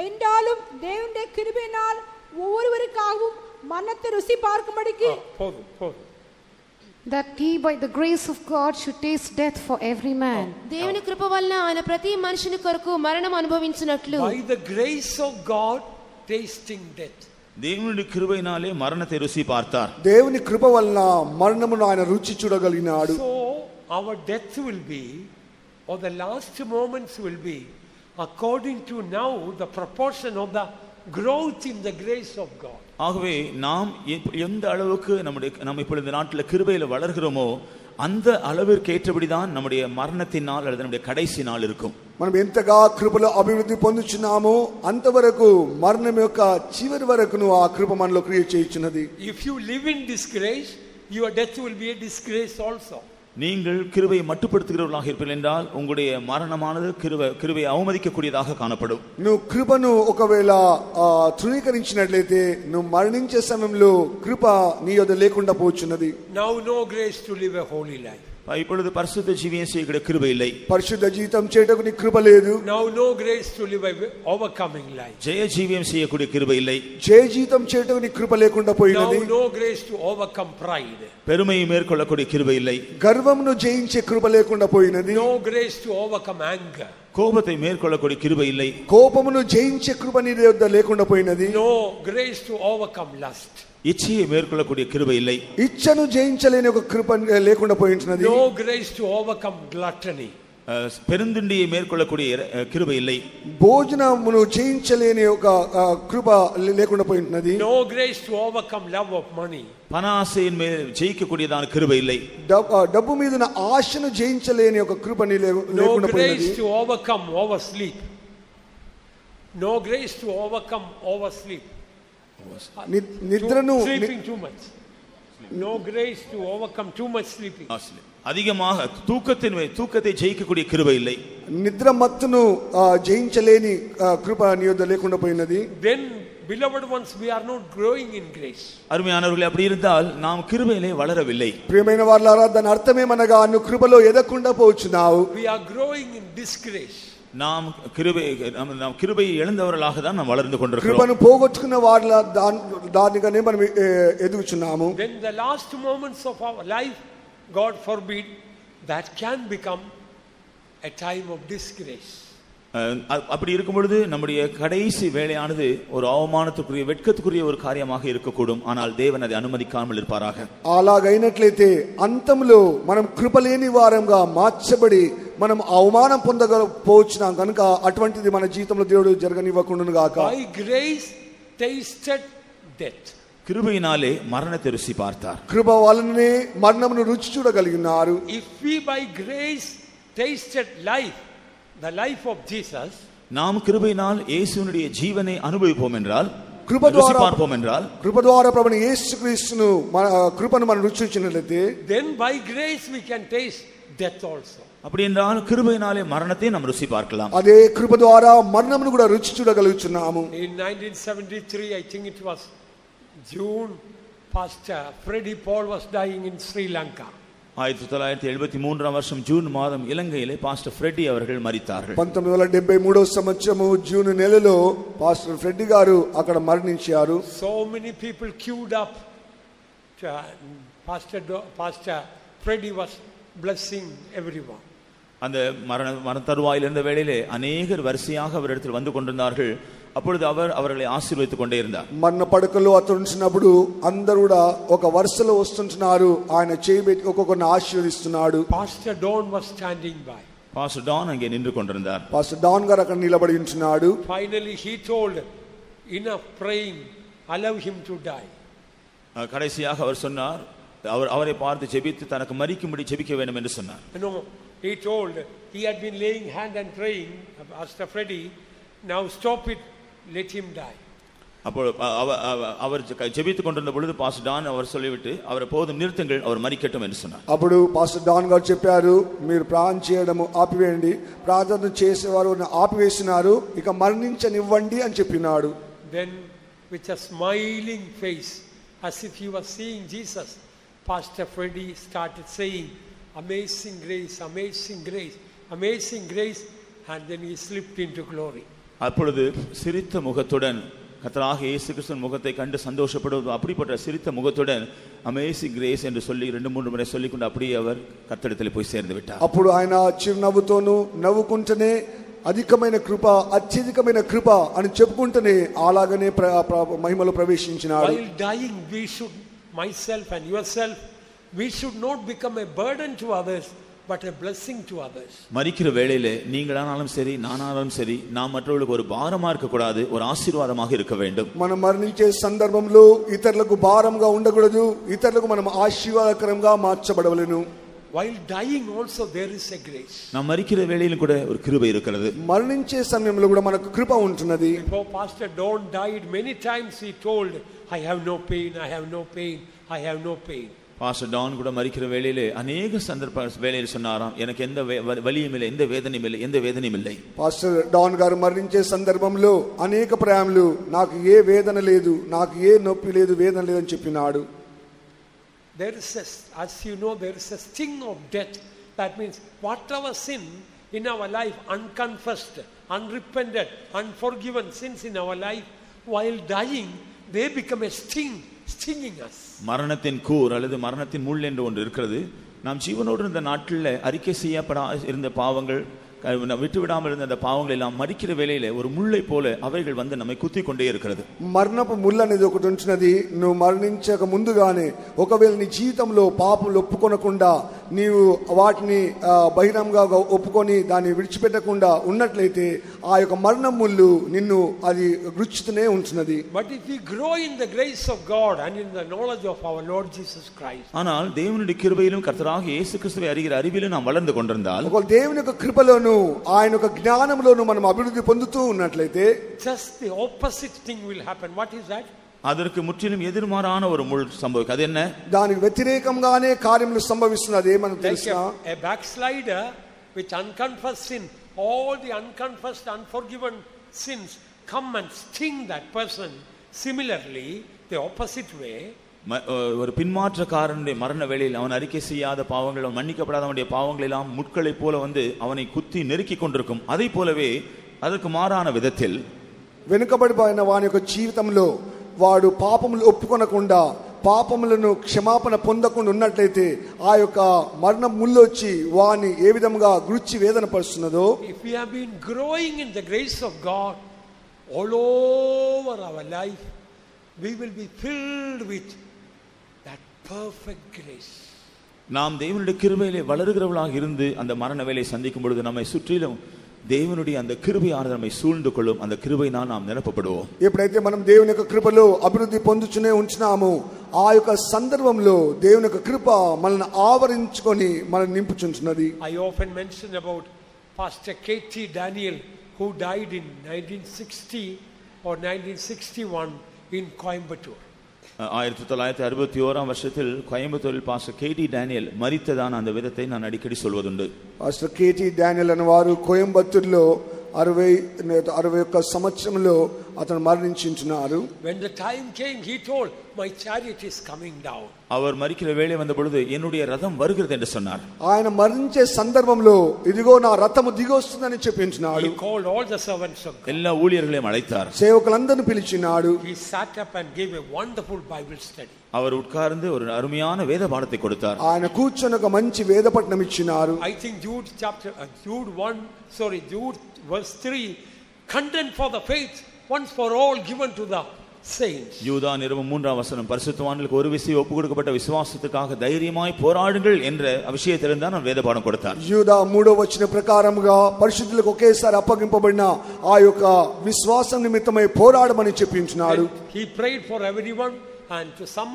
என்றாலும் தேவனுடைய கிருபையினால் ஒவ்வொருவருக்காகவும் மரணத்தை ருசி பார்க்கும்படிக்கு that he by the grace of God should taste death for every man. దేవుని కృప వలన ఆయన ప్రతి మనిషిని కొరకు మరణం అనుభవించినట్లు, by the grace of God tasting death. దేవుని కృపైనాలే మరణத்தை రుచి பார்த்தார். దేవుని కృప వలన మరణమును ఆయన రుచి చూడగలిగినాడు. So our death will be, or the last moments will be, according to now the proportion of the growth in the grace of God. ஆகவே நாம் எந்த அளவுக்கு நம்ம இப்பொழுது இந்த நாட்டில் கிருபையில் வளர்கிறோமோ அந்த அளவிற்கு ஏற்றபடிதான் நம்முடைய மரணத்தின் நாள் அல்லது நம்முடைய கடைசி நாள் இருக்கும். మనం ఎంతగా కృపలో అభివృద్ధి పొందుచున్నామో అంతవరకు మరణం యొక్క చివరి వరకును ఆ కృప మనలో create చేయుచున్నది. If you live in disgrace, your death will be a disgrace also. நீங்கள் கிருபையை மட்டுப்படுத்துகிறவர்களாக இருப்பீர்கள் என்றால் உங்களுடைய மரணமானது கிருபையை அவமதிக்கக்கூடியதாக காணப்படும். నువ్వు కృపను ఒకవేళ తృణీకరించినట్లయితే నువ్వు మరణించే సమయంలో కృప నీ యొద్ద లేకుండా పోచున్నది. Now no grace to live a holy life. இப்பொழுது பரிசுத்த ஜீவியம் செய்கிற கிருபை இல்லை. పరిశుద్ధ జీవితం చేయటకు నీ కృప లేదు. Now no grace to live a overcoming life. ஜெய ஜீவியம் செய்யக்கூடிய கிருபை இல்லை. జయ జీవితం చేయటకు నీ కృప లేకుండా పోయినది. Now no grace to overcome pride. பெருமையை மேற்கொள்ளக்கூடிய கிருபை இல்லை. గర్వమును జయించే కృప లేకుండా పోయినది. No grace to overcome anger. கோபத்தை மேற்கொள்ளக்கூடிய கிருபை இல்லை. కోపమును జయించే కృప నీ యొద్ద లేకుండా పోయినది. No grace to overcome lust. இச்சையை மேற்கொள்ளக்கூடிய கிருபை இல்லை. ఇచ్చను జయించలేని ఒక కృప లేకుండా పోయినది. No grace to overcome gluttony. பெருந்திண்டியை மேற்கொள்ளக்கூடிய கிருபை இல்லை. భోజనమును జయించలేని ఒక కృప లేకుండా పోయినది. No grace to overcome love of money. பண ஆசையின் மேல் ஜெயிக்கக்கூடியதான கிருபை இல்லை. డబ్బు మీదన ఆశను జయించలేని ఒక కృప లేకుండా పోయినది. No grace to overcome oversleep. No grace to overcome oversleep. నిద్రను sleeping too much. No grace to overcome too much sleeping. அதிகமாக தூக்கத்தை ஜெயிக்கக்கூடிய கிருபை இல்லை. నిద్ర మత్తును జయించలేని కృప నీ యొద్ద లేకుండా పోయినది. Then beloved ones, we are not growing in grace. அருமையானவர்களே, அப்படி இருந்தால் நாம் கிருபையிலே வளரவில்லை. ప్రియమైన వారలారా, దాని అర్థమేమనగా నువ్వు కృపలో ఎదగకుండా పోచున్నావు. We are growing in disgrace. நாம் கிருபையை இழந்தவர்களாக தான் நாம் வளர்ந்து கொண்டிருக்கிறோம். కృపను పోగొట్టుకున్న వారిల దానిగానే మనం ఎదుగుచున్నాము. Then the last moments of our life, God forbid, that can become a time of disgrace. அப்படி இருக்கும் பொழுது நம்முடைய கடைசி வேலையானது ஒரு அவமானத்துக்குரிய வெட்கத்துக்குரிய ஒரு காரியமாக இருக்கக்கூடும். ஆனால் தேவன் அதை அனுமதிக்காமல் இருப்பாராக. అలాగైనట్లయితే అంతంలో మనం కృపలేని వారంగా మార్చబడి మనం అవమానం పొందకపోవచ్చునా కనుక అటువంటిది మన జీవితంలో దేవుడు జరగనివ్వకుండును గాక. By grace tasted death. கிருபையினாலே மரணத்தை ருசி பார்த்தார். కృప వలననే మరణమును రుచి చూడగలిగినారు. If we by grace tasted life, the life of Jesus, நாம் கிருபையினால் இயேசுவினுடைய ஜீவனை அனுபவிப்போம் என்றால், కృప ருசி பார்ப்போம் என்றால், కృప ద్వారా ప్రభువైన యేసుక్రీస్తును కృపను మనం రుచి చూచినట్లయితే, then by grace we can taste death also. அப்படி என்றால் கிருபையினாலே மரணத்தை நாம் ருசி பார்க்கலாம். అదే కృప ద్వారా మరణమును కూడా రుచి చూడగలుగుతున్నాము. In 1973, I think it was June, Pastor Freddie Paul was dying in Sri Lanka. 1973 வருஷம் ஜூன் மாதம் இலங்கையிலே பாஸ்டர் ஃப்ரெட்டி அவர்கள் மரித்தார்கள். 1973 సంవత్సరము జూన్ నెలలో పాస్టర్ ఫ్రెడ్డి గారు అక్కడ మరణించారు. So many people queued up. Pastor Freddie was blessing everyone. அந்த மரண தருவாயில் இருந்த வேளையிலே அநேகர் வரிசையாக அவரிடத்தில் வந்து கொண்டிருந்தார்கள். அப்பொழுது அவர் அவர்களை ஆசீர்வதித்துக் கொண்டே இருந்தார். మరణ పడకలో అతనున్నప్పుడు అందరూ కూడా ఒక వరుసలో వస్తుంటున్నారు. ఆయన చేయబెట్టి ఒక్కొక్కరిని ఆశీర్వదిస్తున్నాడు. Pastor Don was standing by. Pastor Don அங்கே நின்று கொண்டிருந்தார். పాస్టర్ డాన్ గారు అక్కడ నిలబడి ఉంటున్నాడు. Finally he told, enough praying, allow him to die. கடைசியாக அவர் சொன்னார், அவரை பார்த்து ஜெபித்து தனக்கு மரிக்கும்படி ஜெபிக்க வேண்டும் என்று சொன்னார். No, he told, he had been laying hand and praying, Pastor Freddie, now stop it, let him die. அப்போ அவர் ஜெபித்துக் கொண்டிருந்த பொழுது பாஸ்டர் டான் அவர் சொல்லிவிட்டு அவரை போதும் நிறுத்துங்கள், அவர் மரிக்கட்டும் என்று சொன்னார். అప్పుడు పాస్టర్ డాన్ గారు చెప్పారు, మీరు ప్రార్థన చేయడం ఆపివేయండి, ప్రార్థన చేసేవారు ఆపివేసినారు, ఇక మరణించనివ్వండి అని చెప్పినాడు. Then with a smiling face, as if he was seeing Jesus, Pastor Freddie started saying, amazing grace, amazing grace, amazing grace, and then he slipped into glory. அப்பொழுது சிரித்த முகத்துடன் கர்த்தராகிய இயேசு கிறிஸ்துவின் முகத்தை கண்டு சந்தோஷப்படுவது, அப்படிப்பட்ட சிரித்த முகத்துடன் அமேசிங் கிரேஸ் என்று சொல்லி 2-3 முறை சொல்லிக்கொண்டு அப்படியே அவர் கர்த்தரிடத்தில் போய் சேர்ந்து விட்டார். అప్పుడు ఆయన చిరునవ్వుతోనూ నవ్వుకుంటూనే అధికమైన కృప, అత్యధికమైన కృప అని చెప్పుకుంటూనే అలాగనే మహిమలో ప్రవేశించినాడు. While dying, we should, myself and yourself, we should not become a burden to others, but a blessing to others. மரிக்கிற வேளையிலே நீங்களானாலும் சரி நானாலும் சரி நாம் மற்றவர்களுக்கு ஒரு பாரமா இருக்க கூடாது, ஒரு ஆசீர்வாதமாக இருக்க வேண்டும். మనం మరణించే సందర్భంలో ఇతరులకు భారంగా ఉండకూడదు, ఇతరులకు మనం ఆశీర్వాదకరంగా మార్చబడవలెను. While dying also there is a grace. நாம் மரிக்கிற வேளையிலும் கூட ஒரு கிருபை இருக்கிறது. మరణించే సమయంలో కూడా మనకు కృప ఉంటున్నది. Before Pastor Don died, many times he told, I have no pain, I have no pain, I have no pain. Pastor Don கூட மரிக்கிற வேளையிலே அநேக சந்தர்ப்ப வேளையில் சொன்னாராம், எனக்கு எந்த வலியும் இல்லை, எந்த வேதனையும் இல்லை, எந்த வேதனையும் இல்லை. పాస్టర్ డాన్ గారు మరణించే సందర్భంలో అనేక ప్రయాణాలు, నాకు ఏ వేదన లేదు, నాకు ఏ నొప్పి లేదు, వేదన లేదని చెప్పినాడు. There is as you know, there is a sting of death. That means whatever sin in our life, unconfessed, unrepented, unforgiven sins in our life, while dying, they become a stinging us. மரணத்தின் கூர் அல்லது மரணத்தின் முள் என்று ஒன்று இருக்கிறது. நாம் ஜீவனோடு இருந்த நாட்களில் அறிக்கை செய்யப்பட இருந்த பாவங்கள், விட்டுவிடாமல் இருந்த அந்த பாவங்கள் எல்லாம் மரிக்கிற வேளையில ஒரு முள்ளை போல அவைகள் வந்து நம்மை குத்தி கொண்டே இருக்கிறது. మరణపు ముళ్ళు అనేది ఒకటి ఉంటున్నది. నువ్వు మరణించక ముందుగానే ఒకవేళ నీ జీవితంలో పాపములు ఒప్పుకొనకుండా నీవు వాటిని బహిరంగంగా ఒప్పుకొని దాన్ని విడిచిపెట్టకుండా ఉన్నట్లయితే ఆ యొక్క మరణ ముళ్ళు నిన్ను అది గుచ్చుతూనే ఉంటున్నది. But if we grow in the grace of God and in the knowledge of our Lord Jesus Christ, ஆனால் தேவனுடைய கிருபையிலும் கர்த்தராகிய இயேசு கிறிஸ்துவை அறிகிற அறிவிலும் நாம் வளர்ந்து கொண்டிருந்தால், ఒకవేళ దేవుని యొక్క కృపలోను ఆయన యొక్క జ్ఞానంలోను మనం అభివృద్ధి పొందుతూ ఉన్నట్లయితే just the opposite thing will happen. What is that? அதற்கு முற்றிலும் எதிர்மாறான ஒரு முள் சம்பவிக்கும். அது என்ன? దానికి వ్యతిరేకంగానే కార్యములు సంభవిస్తున్నది. ఏమని తెలుసా? A backslider with unconfessed sin, all the unconfessed, unforgiven sins come and sting that person. Similarly, the opposite way, ஒரு பின்மாற்றக்காரனுடைய மரண வேளையில் அவன் அறிக்கை செய்யாத பாவங்கள், மன்னிக்கப்படாதவனுடைய பாவங்கள் எல்லாம் முட்களை போல வந்து அவனை குத்தி நெருக்கி கொண்டிருக்கும். அதை போலவே அதற்கு மாறான விதத்தில் వెనుకబడిపోయిన వాని యొక్క జీవితంలో వాడు పాపములు ఒప్పుకొనకుండా పాపములను క్షమాపణ పొందకుండా ఉన్నట్లయితే ఆ యొక్క మరణ ముళ్ళు వచ్చి వాని ఏ విధంగా గురించి వేదన పరుస్తున్నదో, if we have been growing in the grace of God all over our life, we will be filled with that perfect grace. நாம் தேவனுடைய கிருபையிலே வளருகிறவர்களாக இருந்து அந்த மரண வேலை சந்திக்கும் பொழுது நம்மை சுற்றிலும் దేవునుடைய அந்த கிருபையானது நம்மை சூழ்ந்து கொள்ளும். அந்த கிருபையினால் நாம் நிரப்பப்படுவோம். ఎప్పుడైతే మనం దేవుని యొక్క కృపలో అభివృద్ధి పొందుచునే ఉంటున్నామో ఆ యొక్క సందర్భంలో దేవుని యొక్క కృప మనల్ని ఆవరించుకొని మనల్ని నింపుచుంటున్నది. I often mention about Pastor K.T. Daniel, who died in 1960 or 1961 in Coimbatore. 1961 வருஷத்தில் கோயம்புத்தூரில் பாஸ்டர் கேடி டேனியல் மரித்ததான அந்த விதத்தை நான் அடிக்கடி சொல்வதுண்டு. పాస్టర్ కేటీ డానియల్ అనే వారు కోయంబత్తూరులో 61 సంవత్సరంలో అతను మరణించున్నారు. When the time came, he told, my chariot is coming down. அவர் மரிக்கிற வேளை வந்த பொழுது என்னுடைய ரதம் வருகிறது என்று சொன்னார். ఆయన మరణించే సందర్భంలో ఇదిగో నా రథము దిగొస్తుందని చెప్పించున్నాడు. He called all the servants of God. எல்லா ஊழியர்களையும் அழைத்தார். సేవకులందరిని పిలిచినాడు. He sat up and gave a wonderful Bible study. அவர் உட்கார்ந்து ஒரு அருமையான வேத பாடத்தை கொடுத்தார். ఆయన కూర్చొని ఒక మంచి వేద పఠనం ఇచ్చినారు. I think Jude verse 3, content for the faith once for all given to the saints. யூதா நிருபம் 3ஆம் வசனம், பரிசுத்தவான்களுக்கு ஒரு விசை ஒப்பு கொடுக்கப்பட்ட விசுவாசத்துக்காக தைரியமாய் போராடுங்கள் என்ற விஷயத்திலிருந்து தான் வேத பாடம் கொடுத்தார். యూదా 3వ వచన ప్రకారముగా పరిశుద్ధులకు ఒకేసారి అప్పగింపబడిన ఆ యొక్క విశ్వాసం నిమిత్తమై పోరాడమని చెప్పించున్నాడు. He prayed for everyone, and to some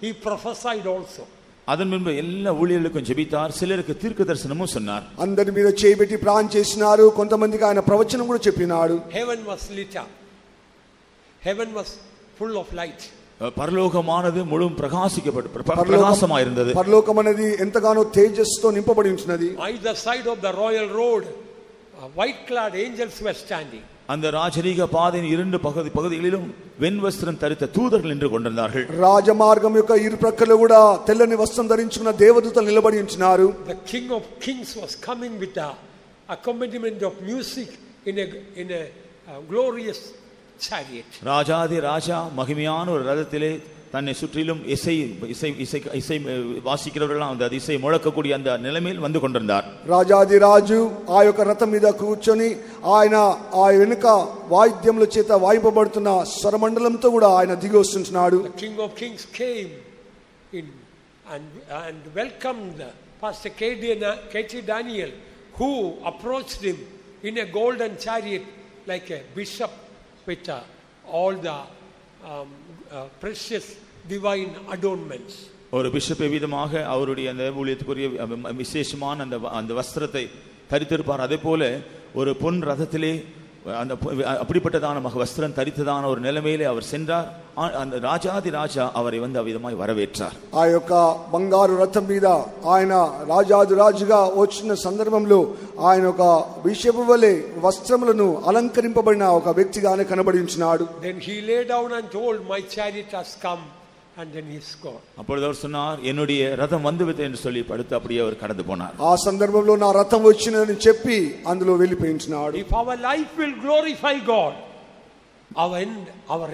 he prophesied also. அதன் முன்பு எல்லா ஊழியர்களுக்கும் ஜெபித்தார். சிலருக்கு தீர்க்க தரிசனமும் சொன்னார். అందరి మీద చేయబెట్టి ప్రార్థన చేసినారు. కొంతమందికి ఆయన ప్రవచనం కూడా చెప్పినాడు. Heaven was lit up. Heaven was full of light. పరలోకమానది ముళు ప్రకాశమాయి இருந்தது. పరలోకం అనేది ఎంతగానో తేజస్సుతో నింపబడి ఉన్నది. Either side of the royal road, white clad angels were standing. அந்த ராஜரீக பாதையின் இரண்டு பகுதிகளிலும் வெண் வஸ்திரம் தரித்த தூதர்கள் நின்று கொண்டிருந்தார்கள். రాజమార్గం యొక్క ఇరు ప్రక్కల కూడా తెల్లని వస్త్రం ధరించుకున్న దేవదూతలు నిలబడి ఉంటున్నారు. The king of kings was coming with the accompaniment of music in a glorious chariot. ராஜாதி ராஜா மகிமையான ஒரு ரதத்திலே தன்னை சுற்றிலும் இசை வாசிக்கிறவர்கள் அந்த இசை முழக்கக்கூடிய அந்த நிலைமையில் வந்து கொண்டிருந்தார். రాజాది రాజు ఆ యొక్క రథం మీద కూర్చొని ఆయన ఆ వెనుక వాయిద్యముల చేత వాయింపబడుతున్న స్వరమండలంతో కూడా ఆయన దిగి వస్తున్నాడు. The king of kings came in and welcomed Pastor K.T. Daniel, who approached him in a golden chariot like a bishop with all the precious divine adornments. ஒரு பிஷப் விதமாக அவருடைய அந்த ஊழியத்துக்குரிய விசேஷமான அந்த வஸ்திரத்தை தரித்திருப்பார். அதே போல ஒரு பொன் ரதத்திலே அந்த அப்படிப்பட்டதான வஸ்திரம் தரித்ததான ஒரு நிலைமையிலே அவர் சென்றார். அந்த ராஜாதி ராஜா அவரை வந்து அவ்விதமாய் வரவேற்றார். ఆ యొక్క బంగారు రథం మీద ఆయన రాజాది రాజుగా వచ్చిన సందర్భంలో ఆయన ఒక బిషప్ వలె వస్త్రములను అలంకరింపబడిన ఒక వ్యక్తిగానే కనబడించినాడు. Then he lay down and told, my chariot has come, and then he scored. அப்பொழுது அவர் சொன்னார், என்னுடைய ரதம் வந்துவிட்டது என்று சொல்லி படுத்து அப்படியே அவர் கடந்து போனார். ఆ సందర్భంలో నా రథం వచ్చినదని చెప్పి అందులో వెళ్ళిపోయించినాడు. If our life will glorify God, our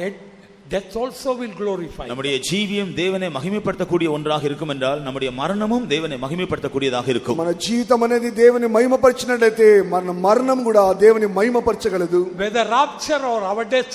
death also will glorify. நம்முடைய ஜீவியம் தேவனை மகிமைப்படுத்தக்கூடிய ஒன்றாக இருக்கும் என்றால் நம்முடைய மரணமும் தேவனை மகிமைப்படுத்தக்கூடியதாக இருக்கும். మన జీవితం అనేది దేవుని మహిమపరిచినట్లయితే మన మరణం కూడా దేవుని మహిమపరచగలదు. Whether rapture or our death,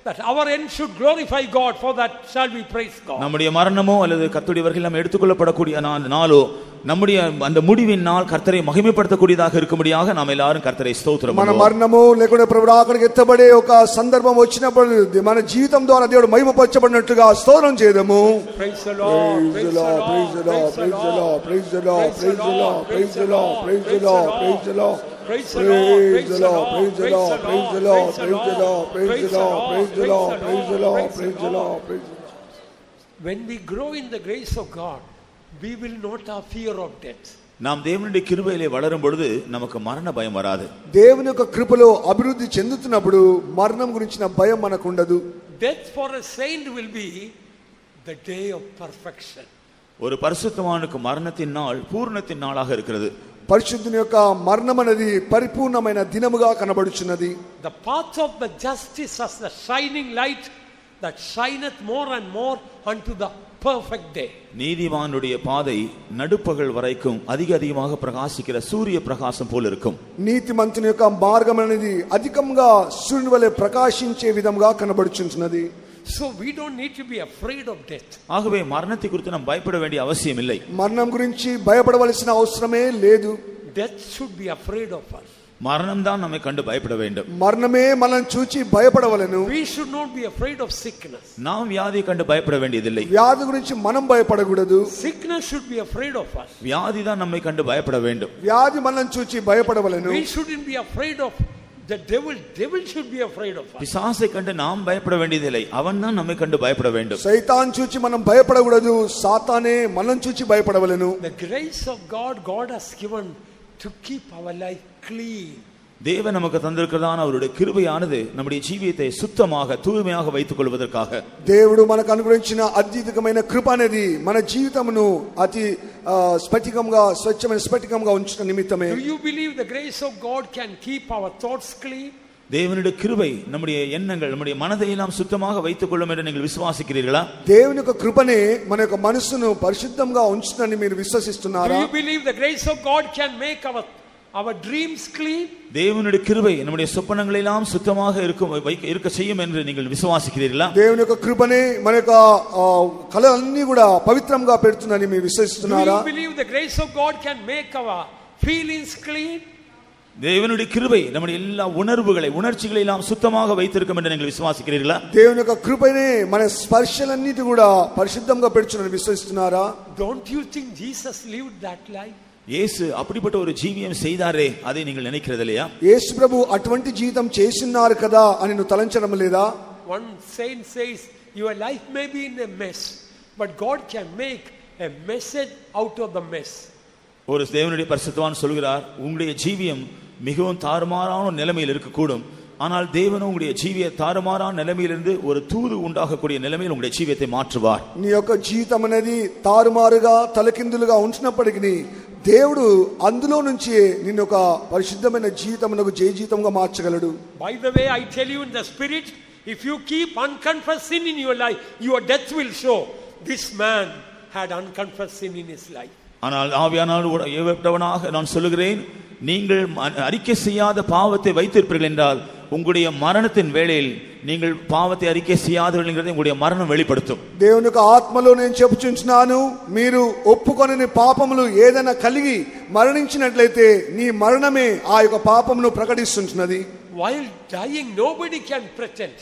that our end should glorify God, for that shall we praise God. நம்முடைய மரணமோ அல்லது கர்த்தருடைய வருகையில் நாம் எடுத்துக்கொள்ளப்படக்கூடிய நாளோ நம்முடைய அந்த முடிவின் நாள் கர்த்தரை மகிமைப்படுத்தக்கூடியதாக இருக்கும்படியாக நாம் எல்லாரும் கர்த்தரை ஸ்தோத்திரம் మన మరణమో లేకుంటే ప్రభు రాకడకు ఎత్తబడే ఒక సందర్భం వచ్చినప్పుడు మన జీవితం ద్వారా దేవుడు మహిమపరచబడినట్లుగా స్తోత్రం చేద్దాము. Praise the Lord, praise the Lord, praise the Lord, praise the Lord, praise the Lord, praise the Lord, praise the Lord, praise the Lord, praise the Lord. Praise the Lord, praise the Lord, praise the Lord, praise the Lord, praise the Lord, praise the Lord, praise the Lord, praise the Lord, praise the Lord, praise the Lord. When we grow in the grace of God, we will not have fear of death. நாம் தேவனுடைய கிருபையிலே வளரும் பொழுது நமக்கு மரண பயம் வராது. దేవుని యొక్క కృపలో అభివృద్ధి చెందుతున్నప్పుడు మరణం గురించిన భయం మనకు ఉండదు. Death for a saint will be the day of perfection. ஒரு பரிசுத்தவானுக்கு மரணத்தின் நாள் பூரணத்தின் நாளாக இருக்கிறது. పరిశుద్ధుని యొక్క మరణం అనేది పరిపూర్ణమైన దినముగా కనబడుచున్నది. The path of the justice as the shining light that shineth more and more unto the perfect day. நீதிமானுடைய பாதை நடுப்பகல் வரைக்கும் அதிகமாக பிரகாசிக்கிற சூரிய பிரகாசம் போல இருக்கும். నీతిమంతుని యొక్క మార్గం అనేది అధికంగా సూర్యుని వలె ప్రకాశించే విధంగా కనబడుచున్నది. So we don't need to be afraid of death. ஆகவே மரணத்தை குறித்து நாம் பயப்பட வேண்டிய அவசியம் இல்லை. మరణం గురించి భయపడవలసిన అవసరమే లేదు. Death should be afraid of us. மரணம் தான் நம்மை கண்டு பயப்பட வேண்டும். మరణమే మనల్ని చూచి భయపడవలెను. We should not be afraid of sickness. நாம் வியாதியை கண்டு பயப்பட வேண்டியதில்லை. వ్యాధి గురించి మనం భయపడకూడదు. Sickness should be afraid of us. வியாதி தான் நம்மை கண்டு பயப்பட வேண்டும். వ్యాధి మనల్ని చూచి భయపడవలెను. We shouldn't be afraid of the devil. Devil should be afraid of us. பிசாசை கண்டு நாம் பயப்பட வேண்டியதில்லை. அவன் தான் நம்மை கண்டு பயப்பட வேண்டும். సైతాన్ చూచి మనం భయపడకూడదు. సాతానే మనల్ని చూచి భయపడవలెను. The grace of God has given to keep our life clean. தேவன் நமக்கு தந்திருக்கிறதான அவருடைய கிருபையானது நம்முடைய ஜீவியத்தை சுத்தமாக தூய்மையாக வைத்துக் கொள்வதற்காக. దేవుడు మనకు అనుగ్రహించిన అద్భుతమైన కృప అనేది మన జీవితమును అతి స్ఫటికంగా స్వచ్ఛమైన స్ఫటికంగా ఉంచడం నిమిత్తమే. Do you believe the grace of God can keep our thoughts clean? தேவனுடைய கிருபை நம்முடைய எண்ணங்கள் நம்முடைய மனதை எல்லாம் சுத்தமாக வைத்துக் கொள்ளும் என்று நீங்கள் விசுவாசிக்கிறீர்களா? దేవుని యొక్క కృపనే మన యొక్క మనసును పరిశుద్ధంగా ఉంచుతుందని మీరు విశ్వసిస్తున్నారా? Do you believe the grace of God can make our dreams clean? தேவனுடைய கிருபை நம்முடைய சொப்பனங்களை எல்லாம் சுத்தமாக இருக்க செய்யும் என்று நீங்கள் விசுவாசிக்கிறீர்களா? దేవుని యొక్క కృపనే మన యొక్క కళలన్నీ కూడా పవిత్రంగా పెడుతుందని మీరు విశ్వసిస్తున్నారా? Do you believe the grace of God can make our feelings clean? தேவனுடைய கிருபை நம்முடைய எல்லா உணர்ச்சிகளை எல்லாம் சுத்தமாக வைத்திருக்கும் என்று நீங்கள் விசுவாசிக்கிறீர்களா? దేవుని యొక్క కృపనే మన స్పర్శలన్నిటి కూడా పరిశుద్ధంగా పెడుతుందని విశ్వసిస్తున్నారా? Don't you think Jesus lived that life? இயேசு அப்படிப்பட்ட ஒரு ஜீவியம் செய்தாரே, அதை நீங்கள் நினைக்கிறது இல்லையா? యేసు ప్రభు అటువంటి జీవితం చేస్తున్నారు కదా అని నువ్వు తలంచడం లేదా? One saint says your life may be in a mess, but God can make a message out of the mess. ஒரு தேவனுடைய பரிசுத்தவான் சொல்கிறார், உங்களுடைய ஜீவியம் மிகவும் தாறுமாறான நிலைமையில் இருக்கக்கூடும், ஆனால் தேவன் உங்களுடைய ஜீவிய தாறுமாறான நிலைமையிலிருந்து ஒரு தூது உண்டாகக்கூடிய நிலைமையில் உங்களுடைய ஜீவியத்தை மாற்றுவார். నీ యొక్క జీవితం అనేది తారుమారుగా తలకిందులుగా ఉంచినప్పటికీ దేవుడు అందులో నుంచి నిన్ను ఒక పరిశుద్ధమైన జీవితమునకు జయ జీవితంగా మార్చగలడు. By the way, I tell you in the spirit, if you keep unconfessed sin in your life, your death will show this man had unconfessed sin in his life. ஆனால் ஆவியானவராக நான் சொல்லுகிறேன், நீங்கள் அறிக்கை செய்யாத பாவத்தை வைத்திருப்பீர்கள் என்றால் உங்களுடைய மரணத்தின் வேளையில் நீங்கள் பாவத்தை அறிக்கை செய்யாதவர்கள்ங்கிறதை உங்களுடைய மரணம் வெளிப்படுத்தும். దేవుని యొక్క ఆత్మలో నేను చెప్పుచున్నాను, మీరు ఒప్పుకొనని పాపములు ఏదైనా కలిగి మరణించినట్లయితే నీ మరణమే ఆ యొక్క పాపమును ప్రకటిస్తున్నది. While dying nobody can pretend.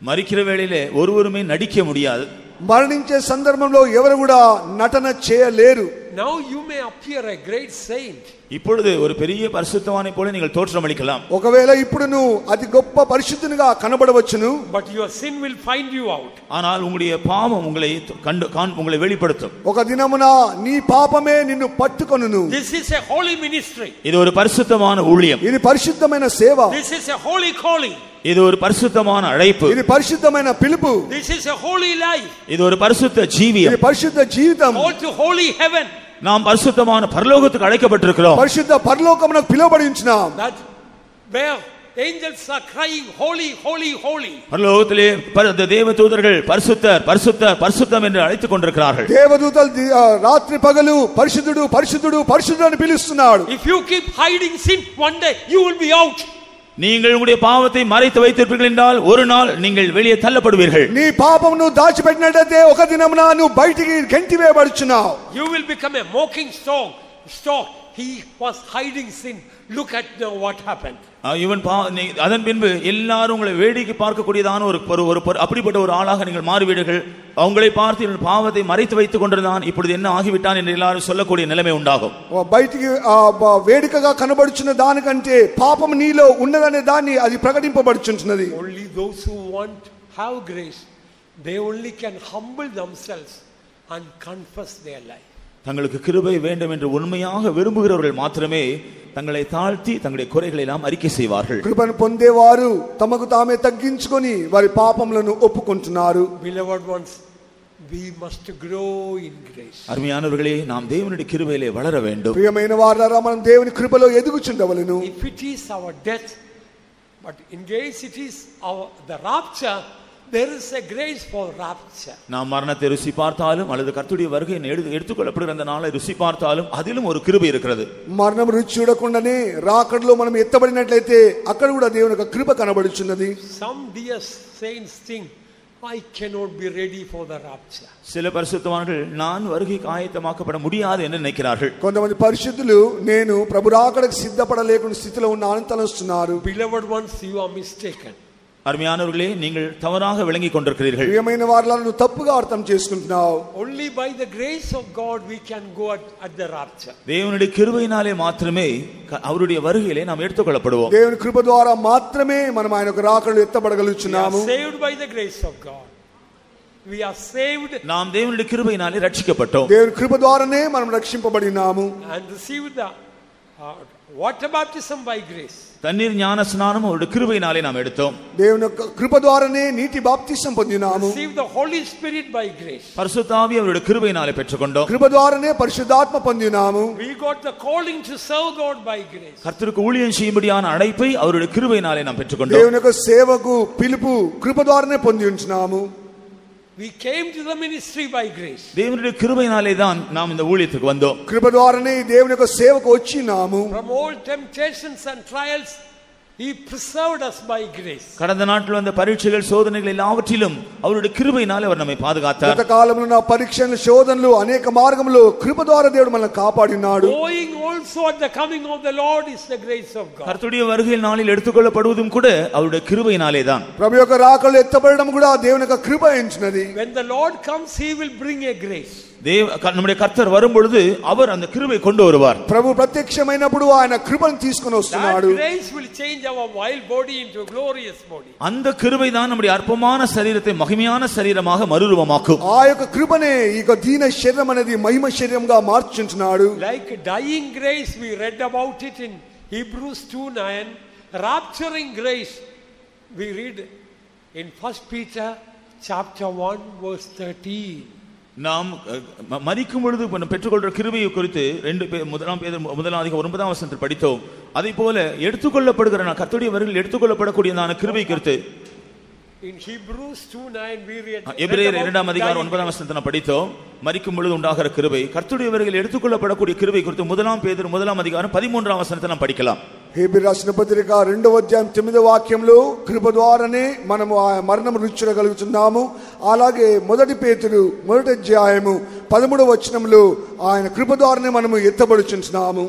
மரிக்கிற வேளையிலே ஒருவருமே நடிக்க முடியாது. మరణించే సందర్భంలో ఎవరు కూడా నటన చేయలేరు. Now you may appear a great saint. இப்பொழுது ஒரு பெரிய பரிசுத்தவானை போல நீங்கள் தோற்றமளிக்கலாம். ఒకవేళ ఇప్పుడు నువ్వు అతి గొప్ప పరిశుద్ధునిగా కనబడవచ్చును. But your sin will find you out. ஆனால் உங்களுடைய பாவம் உங்களை வெளிப்படுத்தும். ఒక దినమున నీ పాపమే నిన్ను పట్టుకొనును. This is a holy ministry. இது ஒரு பரிசுத்தமான ஊழியம். ఇది పరిశుద్ధమైన సేవ. This is a holy calling. இது ஒரு பரிசுத்தமான அழைப்பு. ఇది పరిశుద్ధమైన పిలుపు. This is a holy life. இது ஒரு பரிசுத்த ஜீவியம். ఇది పరిశుద్ధ జీవితం. Call to holy heaven. நாம் பரிசுத்தமான பரலோகத்துக்கு அழைக்கப்பட்டிருக்கிறோம். పరిశుద్ధ పరలోకమునకు పిలువబడి ఉంచున్నాం. That where angels are crying holy holy holy. பரலோகத்திலே தேவதூதர்கள் பரிசுத்தர் பரிசுத்தர் பரிசுத்தம் என்று அழைத்துக் கொண்டிருக்கிறார்கள். దేవదూతలు రాత్రి పగలు పరిశుద్ధుడు పరిశుద్ధుడు పరిశుద్ధుడు అని పిలుస్తున్నాడు. If you keep hiding sin, one day you will be out. நீங்கள் உங்களுடைய பாவத்தை மறைத்து வைத்திருப்பீர்கள் என்றால் ஒரு நாள் நீங்கள் வெளியே தள்ளப்படுவீர்கள். నీ పాపమును దాచిపెట్టినట్లయితే ఒక దినమున నువ్వు బయటికి గెంటివేయబడుచున్నావు. You will become a mocking stock. He was hiding sin. Look at now what happened. இவன் அதன் பின்பு எல்லாரும் உங்களை வேடிக்கை பார்க்கக்கூடியதான ஒரு அப்படிப்பட்ட ஒரு ஆளாக நீங்கள் மாறிவிடுங்கள். அவங்களை பார்த்து இவன் பாவத்தை மறைத்து வைத்துக் கொண்டிருந்தான், இப்பொழுது என்ன ஆகிவிட்டான் என்று எல்லாரும் சொல்லக்கூடிய நிலைமை உண்டாகும். బయటికి వేడికగా కనబడుచున్న దానికంటే పాపం నీలో ఉన్నదనే దాన్ని అది ప్రకటింపబడుచున్నది. Only those who want have grace, they only can humble themselves and confess their life. தங்களுக்கு கிருபை வேண்டும் என்று உண்மையாக விரும்புகிறவர்கள் மாத்திரமே தங்களை தாழ்த்தி தங்களுடைய குறைகளை எல்லாம் அறிக்கை செய்வார்கள். కృపను పొందేవారు తమకు తామే తగ్గించుకొని వారి పాపములను ఒప్పుకుంటున్నారు. Beloved ones, we must grow in grace. அருமையானவர்களே, நாம் தேவனுடைய கிருபையிலே வளர வேண்டும். ప్రియమైన వారలారా, మనం దేవుని కృపలో ఎదుగుచుండవలెను. If it is our death, but in case it is the rapture, There is a grace for rapture. நாம் மரணத்தை ருசி பார்த்தாலும் அல்லது கர்த்தருடைய வருகையை எடுத்துக்கொள்ளப்படுகிற அந்த நாளை ருசி பார்த்தாலும் அதிலும் ஒரு கிருபை இருக்கிறது. మరణం రుచి చూడకుండానే రాకడలో మనం ఎత్తబడినట్లయితే అక్కడ కూడా దేవుని యొక్క కృప కనబడుచున్నది. Some dear saints think I cannot be ready for the rapture. சில பரிசுத்தவான்கள் நான் வருகைக்கு ஆயத்தமாக்கப்பட முடியாது என்று நினைக்கிறார்கள். కొంతమంది పరిశుద్ధులు నేను ప్రభు రాకడకు సిద్ధపడలేకున్న స్థితిలో ఉన్నానని తలస్తున్నారు. Beloved ones, you are mistaken. அருமையானவர்களே, நீங்கள் தவறாக விளங்கிக் கொண்டிருக்கிறீர்கள். ప్రియమైన వారలారా నువ్వు తప్పుగా అర్థం చేసుకుంటున్నావు. Only by the grace of God we can go at the rapture. தேவனுடைய கிருபையினாலே மாத்திரமே அவருடைய வருகையிலே நாம் எடுத்துக்கொள்ளப்படுவோம். దేవుని కృప ద్వారా మాత్రమే మనం ఆయన యొక్క రాకడలో ఎత్తబడగలుగుతున్నాము. We are saved by the grace of God. We are saved. நாம் தேவனுடைய கிருபையினாலே ரட்சிக்கப்பட்டோம். దేవుని కృప ద్వారానే మనం రక్షింపబడినాము. And received the water baptism by grace. தண்ணீர் ஞான ஸ்நானம் அவருடைய கிருபையினாலே நாம் எடுத்தோம். దేవుని యొక్క కృప ద్వారానే నీటి బాప్తిసం పొందినాము. Received the Holy Spirit by grace. பரிசுத்த ஆவி அவருடைய கிருபையினாலே பெற்றுக்கொண்டோம். కృప ద్వారానే పరిశుద్ధాత్మ పొందినాము. We got the calling to serve God by grace. கர்த்தருக்கு ஊழியம் செய்யும்படியான அழைப்பை அவருடைய கிருபையினாலே நாம் பெற்றுக்கொண்டோம். దేవుని యొక్క సేవకు పిలుపు కృప ద్వారానే పొంది ఉంటున్నాము. We came to the ministry by grace. தேவனுடைய கிருபையினாலே தான் நாம் இந்த ஊழியத்துக்கு வந்தோம். కృప ద్వారానే దేవుని యొక్క సేవకు వచ్చినాము. From all temptations and trials He preserved us by grace. கடந்த நாட்கள் வந்த பரீட்சைகள் சோதனைகள் எல்லாவற்றிலும் அவருடைய கிருபையினாலே அவர் நம்மை பாதுகாத்தார். గత కాలంలో నా పరీక్షలు శోధనలు అనేక మార్గములో కృప ద్వారా దేవుడు మనల్ని కాపాడినాడు. Going also at the coming of the Lord is the grace of God. கர்த்தருடைய வருகையில் நாளில் எடுத்துக்கொள்ளப்படுவதும் கூட அவருடைய கிருபையினாலே தான். ప్రభు యొక్క రాకడలో ఎత్తబడడం కూడా దేవుని యొక్క కృప ఎంచినది. When the Lord comes, He will bring a grace. நம்முடைய கர்த்தர் வரும் பொழுது அவர் அந்த கிருபை கொண்டு வருவார். ప్రభు ప్రత్యక్షమైనప్పుడు ఆయన కృపను తీసుకొని వస్తున్నాడు. That grace will change our vile body into a glorious body. அந்த கிருபை தான் நம்முடைய அற்பமான சரீரத்தை மகிமையான சரீரமாக மறுரூபமாக்கும். ఆ యొక్క కృపనే ఈ దీన శరీరం అనేది మహిమ శరీరంగా మార్చుచున్నాడు. Like dying grace, we read about it in Hebrews 2:9. Rapturing grace, we read in 1 Peter chapter 1 verse 13. நாம் மரிக்கும் பொழுது பெற்றுக்கொள்ற கிருபையை குறித்து 1 அதிகாரம் 9 வசனத்தில் படித்தோம். அதே போல எடுத்துக்கொள்ளப்படுகிற கர்த்தருடைய வருகையில் எடுத்துக்கொள்ளப்படக்கூடிய கிருபை குறித்து In Hebrews 2:9 we read. எபிரேயர் 2 அதிகாரம் 9 வசனத்தை நாம் படித்தோம். மரிக்கும் பொழுது உண்டாகிற கிருபை, கர்த்தருடைய வருகையில் எடுத்துக்கொள்ளப்படக்கூடிய கிருபை குறித்து 1 பேதுரு 1 அதிகாரம் 13 వచనத்தை நாம் படிக்கலாம். హెబ్రీ రాసిన పత్రిక 2వ అధ్యాయం 9వ వాక్యంలో కృప ద్వారానే మనము ఆ మరణం రుచి చూడగలుగుతున్నాము. అలాగే 1 పేతురు 1వ అధ్యాయము 13వ వచనంలో ఆయన కృప ద్వారానే మనము ఎత్తబడుచున్నాము.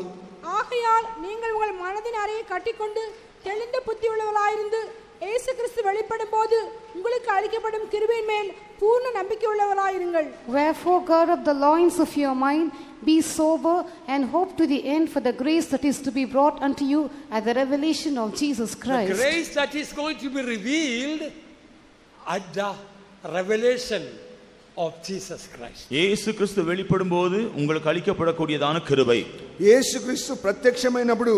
ஆகையால் நீங்கள் உங்கள் மனதின் அறையை கட்டிக்கொண்டு தெளிந்த புத்தி உள்ளவர்களாயிருந்து இயேசு கிறிஸ்து வெளிப்படும்போது உங்களுக்கு அளிக்கப்படும் கிருபையின் மேல் பூர்ண நம்பிக்கை உள்ளவர்களாயிருங்கள். Wherefore gird up the loins of your mind, be sober, and hope to the end for the grace that is to be brought unto you at the revelation of Jesus Christ. The grace that is going to be revealed at the revelation of Jesus Christ. இயேசு கிறிஸ்து வெளிப்படும்போது உங்களுக்கு அளிக்கப்படக்கூடியதான கிருபை. యేసుక్రీస్తు ప్రత్యక్షమైనప్పుడు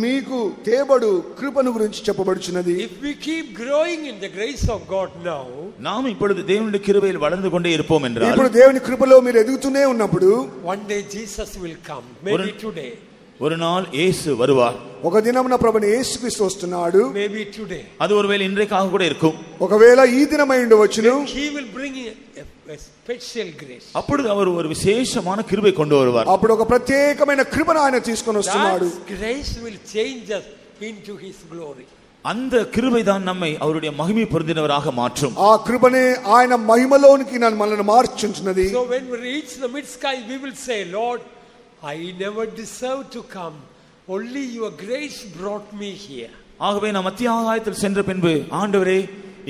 మీకు తేబడు కృపను గురించి చెప్పబడుచున్నది. If we keep growing in the grace of God now, நாம் இப்பொழுது தேவனுடைய கிருபையில் வளர்ந்து கொண்டே இருப்போம் என்றால், ఇప్పుడు దేవుని కృపలో మీరు ఎదుగుతూనే ఉన్నప్పుడు one day Jesus will come, maybe today. ஒரு நாள் இயேசு வருவார். ఒక దినమున ప్రభుని యేసుక్రీస్తు వస్తున్నాడు. Maybe today. அது ஒருவேளை இன்றைக்காக கூட இருக்கும். ఒకవేళ ఈ దినమై ఉండవచ్చును. He will bring a special grace. அப்பொழுது அவர் ஒரு விசேஷமான கிருபை கொண்டு வருவார். అప్పుడు ఒక ప్రత్యేకమైన కృపను ఆయన తీసుకొని వస్తున్నాడు. That grace will change us into his glory. அந்த கிருபை தான் நம்மை அவருடைய மகிமை பொருந்தினவராக மாற்றும். ఆ కృపనే ఆయన మహిమలోనికి మనల్ని మార్చుచున్నది. So when we reach the mid sky, we will say, Lord, I never deserved to come, only your grace brought me here. ஆகவே நாம் மத்திய ஆகாயத்தில் சென்ற பின்பு, ஆண்டவரே,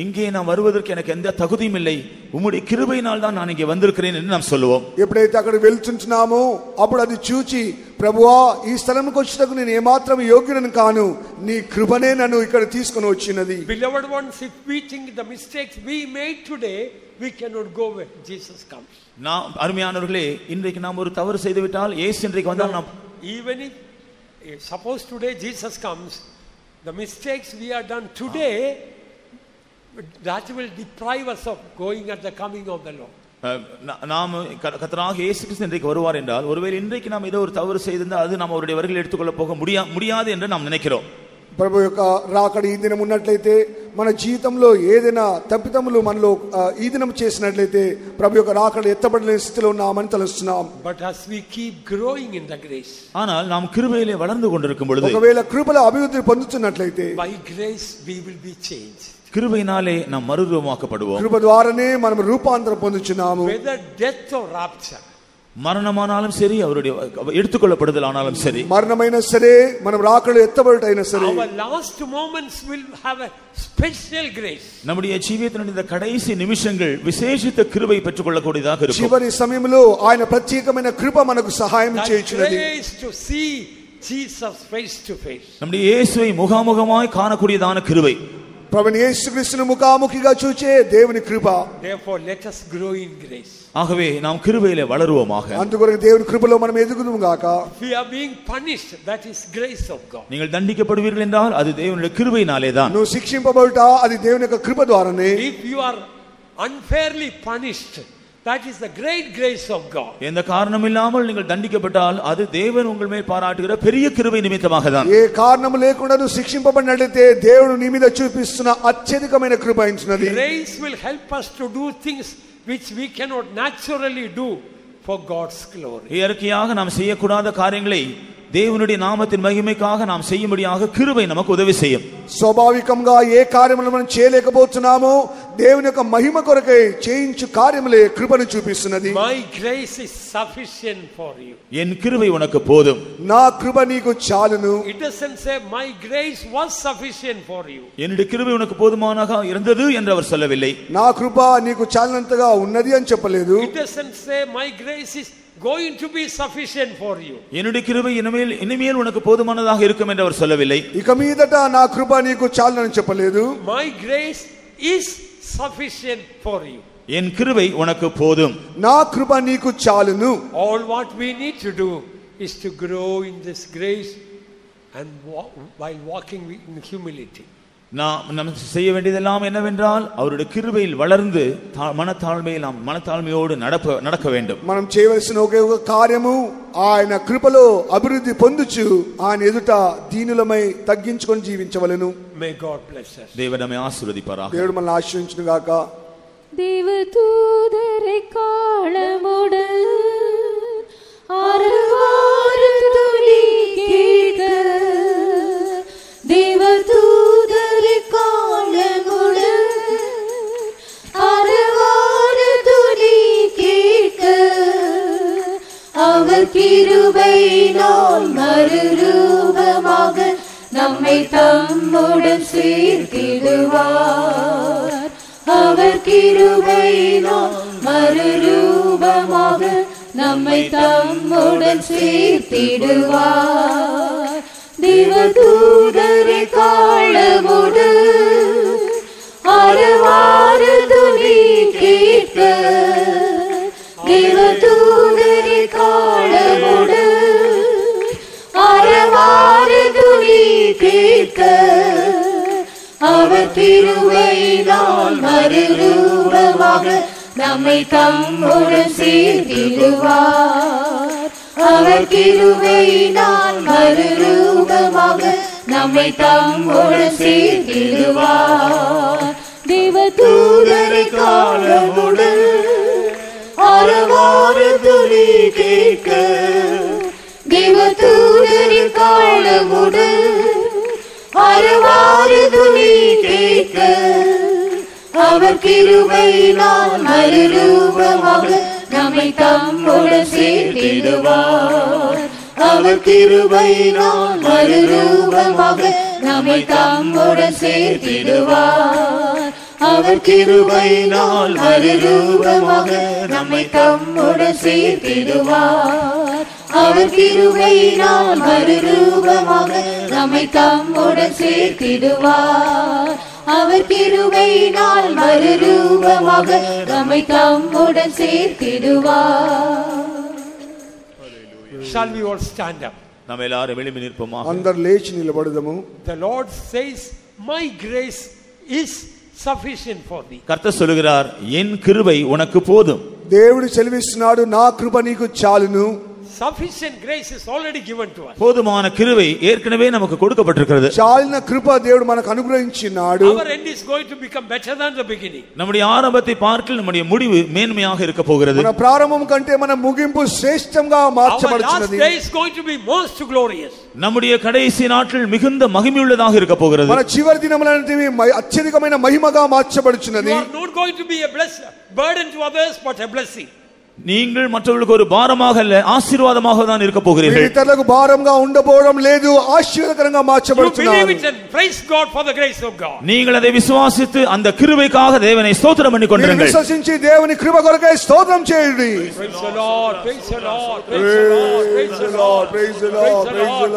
இங்கே நான் வருவதற்கு எனக்கு எந்த தகுதியும் இல்லை, உம்முடைய கிருபையினால் தான் நான் இங்கே வந்திருக்கிறேன் என்று நாம் சொல்லுவோம். ఎప్పుడైతే అక్కడ వెళ్తుంటున్నామో అప్పుడు అది చూచి, ప్రభువా ఈ స్థలంకి వచ్చేటకు నేను ఏమాత్రం యోగ్యుడను కాను, నీ కృపనే నన్ను ఇక్కడ తీసుకొని వచ్చినది. Beloved ones, if we think the mistakes we made today, we cannot go when Jesus comes. நாம் அருமையானவர்களே, இன்றைக்கு நாம் ஒரு தவறு செய்து விட்டால், இயேசு இன்றைக்கு வந்தால் நாம், even if suppose today Jesus comes, the mistakes we have done today, that will deprive us of going at the coming of the Lord. நாம் கர்த்தராகிய இயேசு கிறிஸ்து இன்றைக்கு வருவார் என்றால், ஒருவேளை இன்றைக்கு நாம் ஏதோ ஒரு தவறு செய்திருந்தால் அது நாம் அவருடைய வருகையில் எடுத்துக்கொள்ள போக முடியாது என்று நாம் நினைக்கிறோம். ప్రభు యొక్క రాకడ ఈ దినం ఉన్నట్లయితే మన జీవితంలో ఏదైనా తప్పిదములు మనలో ఈ దినం చేసినట్లయితే ప్రభు యొక్క రాకడ ఎత్తబడలేని స్థితిలో ఉన్నామని తెలుస్తున్నాం. But as we keep growing in the grace, ஆனால் நாம் கிருபையிலே வளர்ந்து கொண்டிருக்கும் பொழுது, ఒకవేళ కృపలో అభివృద్ధి పొందుతున్నట్లయితే, by grace we will be changed. கிருபையினாலே நாம் மறுரூபமாக்கப்படுவோம். కృప ద్వారానే మనం రూపాంతరం పొందుచున్నాము. Whether death or rapture, மரணமானாலும் சரி, அவருடைய எடுத்துக்கொள்ளப்படுதல் ஆனாலும் சரி, మరణమైనా సరే, మనం రాకడ ఎత్తబడటైనా సరే, our last moments will have a special grace. நம்முடைய జీవితంలో இந்த கடைசி నిమిషங்கள் విశేషిత கிருபை பெற்றுக்கொள்ளக்கூடியதாக இருக்கும். చివరి సమయంలో ఆయన ప్రత్యేకమైన కృప మనకు సహాయం చేయుచున్నది. Grace to see Jesus face to face. நம்முடைய இயேசுவை முகாமுகமாய் காணக்கூடியதான கிருபை, ప్రభువైన యేసుక్రీస్తును ముఖాముఖిగా చూచే దేవుని కృప. Therefore let us grow in grace. ஆகவே நாம் கிருபையிலே வளருவோமாக. అందుకొరకు దేవుని కృపలో మనం ఎదుగుదుము గాక. We are being punished, that is grace of God. நீங்கள் தண்டிக்கப்படுவீர்கள் என்றால் அது தேவனுடைய கிருபையினாலே தான். నువ్వు శిక్షింపబడుట అది దేవుని యొక్క కృప ద్వారానే. If you are unfairly punished, that is the great grace of God. எந்த காரணம் இல்லாமல் நீங்கள் தண்டிக்கப்பட்டால் அது தேவன் உங்கள் மேல் பாராட்டுகிற பெரிய கிருபை நிமித்தமாக தான். ఏ కారణము లేకుండా నువ్వు శిక్షింపబడినట్లయితే దేవుడు నీ మీద చూపిస్తున్న అత్యధికమైన కృప అయినది. Grace will help us to do things which we cannot naturally do for God's glory. இயற்கையாக நாம் செய்யக்கூடாத காரியங்களை దేవునుడి నామத்தின் మహిమేకాக நாம் செய்யும்படியாக கிருபை நமக்கு உதவி செய்யும். స్వాభావికంగా ఏ కార్యములు మనం చేయలేకపోతున్నామో దేవుని యొక్క మహిమ కొరకై చేయించు కార్యములే కృపను చూపిస్తున్నది. My grace is sufficient for you. என் கிருபை உனக்கு போதும், నా కృప నీకు చాలును. It doesn't say my grace was sufficient for you. என்னுடைய கிருபை உனக்கு போதுமானதாக இருந்தது என்று அவர் சொல்லவில்லை. నా కృప నీకు చాలినంతగా ఉన్నది అని చెప్పలేదు. It doesn't say my grace is going to be sufficient for you. என்னுடைய கிருபை இனிமேல் உனக்கு போதுமானதாக இருக்கும் என்று அவர் சொல்லவில்லை. ఇక మీదట నా కృప నీకు చాలునని చెప్పలేదు. My grace is sufficient for you. என் கிருபை உனக்கு போதும், నా కృప నీకు చాలును. All what we need to do is to grow in this grace and while walking in humility. நாம் செய்ய வேண்டியதெல்லாம் என்னவென்றால் அவருடைய கிருபையில் வளர்ந்து மனத்தாழ்மையோடு நடக்க வேண்டும். మనం చేయవలసిన ఒకే ఒక కార్యము ఆయన కృపలో అభివృద్ధి పొందుచు ఆయన ఎదుట దీనులమై తగ్గించుకొని జీవించవలెను. May God bless us. దేవుడు நம்மை ஆசీర్వదిப்பாராக. దేవుడు మనల్ని ఆశీర్వదించును గాక. தேவதூதரை காலமுடன் ஆரவார துதி கேட்க, தேவதூதரை காலமுடன் ஆரவார துதி கேட்க, அவர் கிருபையினால் மறுரூபமாக நம்மை தம்முடன் சேர்த்திடுவார். அவர் கிருபையினால் மறுரூபமாக நம்மை தம்முடன் சேர்த்திடுவார். தேவதூதரை காலமுடன் ஆரவார துதி கேட்க, தேவதூதரை காலமுடன் ஆரவார துதி கேட்க, அவர் கிருபையினால் மறுரூபமாக நம்மை தம்முடன் சேர்த்திடுவார். அவர் கிருபையினால் மறுரூபமாக நம்மை தம்முடன் சேர்த்திடுவார். தேவதூதரை காலமுடன் ஆரவார துதி கேட்க, தேவதூதரை காலமுடன் ஆரவார துதி கேட்க, அவர் கிருபையினால் மறுரூபமாக நம்மை தம்முடன் சேர்த்திடுவார். அவர் கிருபையினால் மறுரூபமாக நம்மை தம்முடன் சேர்த்திடுவார். அவர் கிருபையினால் மறுரூபமாக நம்மை தம்முடன் சேர்த்திடுவார். அவர் கிருபையினால் மறுரூபமாக நம்மை தம்முடன் சேர்த்திடுவார். அவர் கிருபையினால் மறுரூபமாக நம்மை தம்முடன் சேர்த்திடுவார். Shall we all stand up? நாம் எல்லாரும் எழும்பி நிற்போமாக. అందరు లేచి నిలబడదము. The Lord says, my grace is sufficient for thee. கர்த்தர் சொல்கிறார், என் கிருபை உனக்கு போதும். దేవుడు సెలవిస్తున్నాడు, నా కృప నీకు చాలును. sufficient grace is already given to us. போதுமான கிருபை ஏற்கனவே நமக்கு கொடுக்கப்பட்டிருக்கிறது. చాలిన కృప దేవుడు మనకు అనుగ్రహించినాడు. Our end is going to become better than the beginning. நம்முடைய ஆரம்பத்தை பார்க்கில் நம்முடைய முடிவு மேன்மையாக இருக்க போகிறது. మన ప్రారంభం కంటే మన ముగింపు శ్రేష్టంగా మార్చబడుచున్నది. Our last day is going to be most glorious. நம்முடைய கடைசி நாட்கள் மிகுந்த மகிமையுள்ளதாக இருக்க போகிறது. మన చివరి దినములనేటివి అత్యధికమైన మహిమగా మార్చబడుచున్నది. You are not going to be a burden to others but a blessing. நீங்கள் மற்றவர்களுக்கு ஒரு பாரமாக அல்ல ஆசீர்வாதமாக தான் இருக்க போகிறீர்கள். ఇతరులకు భారంగా ఉండబోవడం లేదు, ఆశీర్వాదకరంగా మార్చబడుతున్నారు. You believe it and praise God for the grace of God. நீங்கள் அதை விசுவாசித்து அந்த கிருபைக்காக தேவனை ஸ்தோத்திரம் பண்ணிக் கொண்டிருங்கள். విశ్వసించి దేవుని కృప కొరకై స్తోత్రం చేయండి. Praise the Lord, praise the Lord, praise the Lord, praise the Lord, praise the Lord,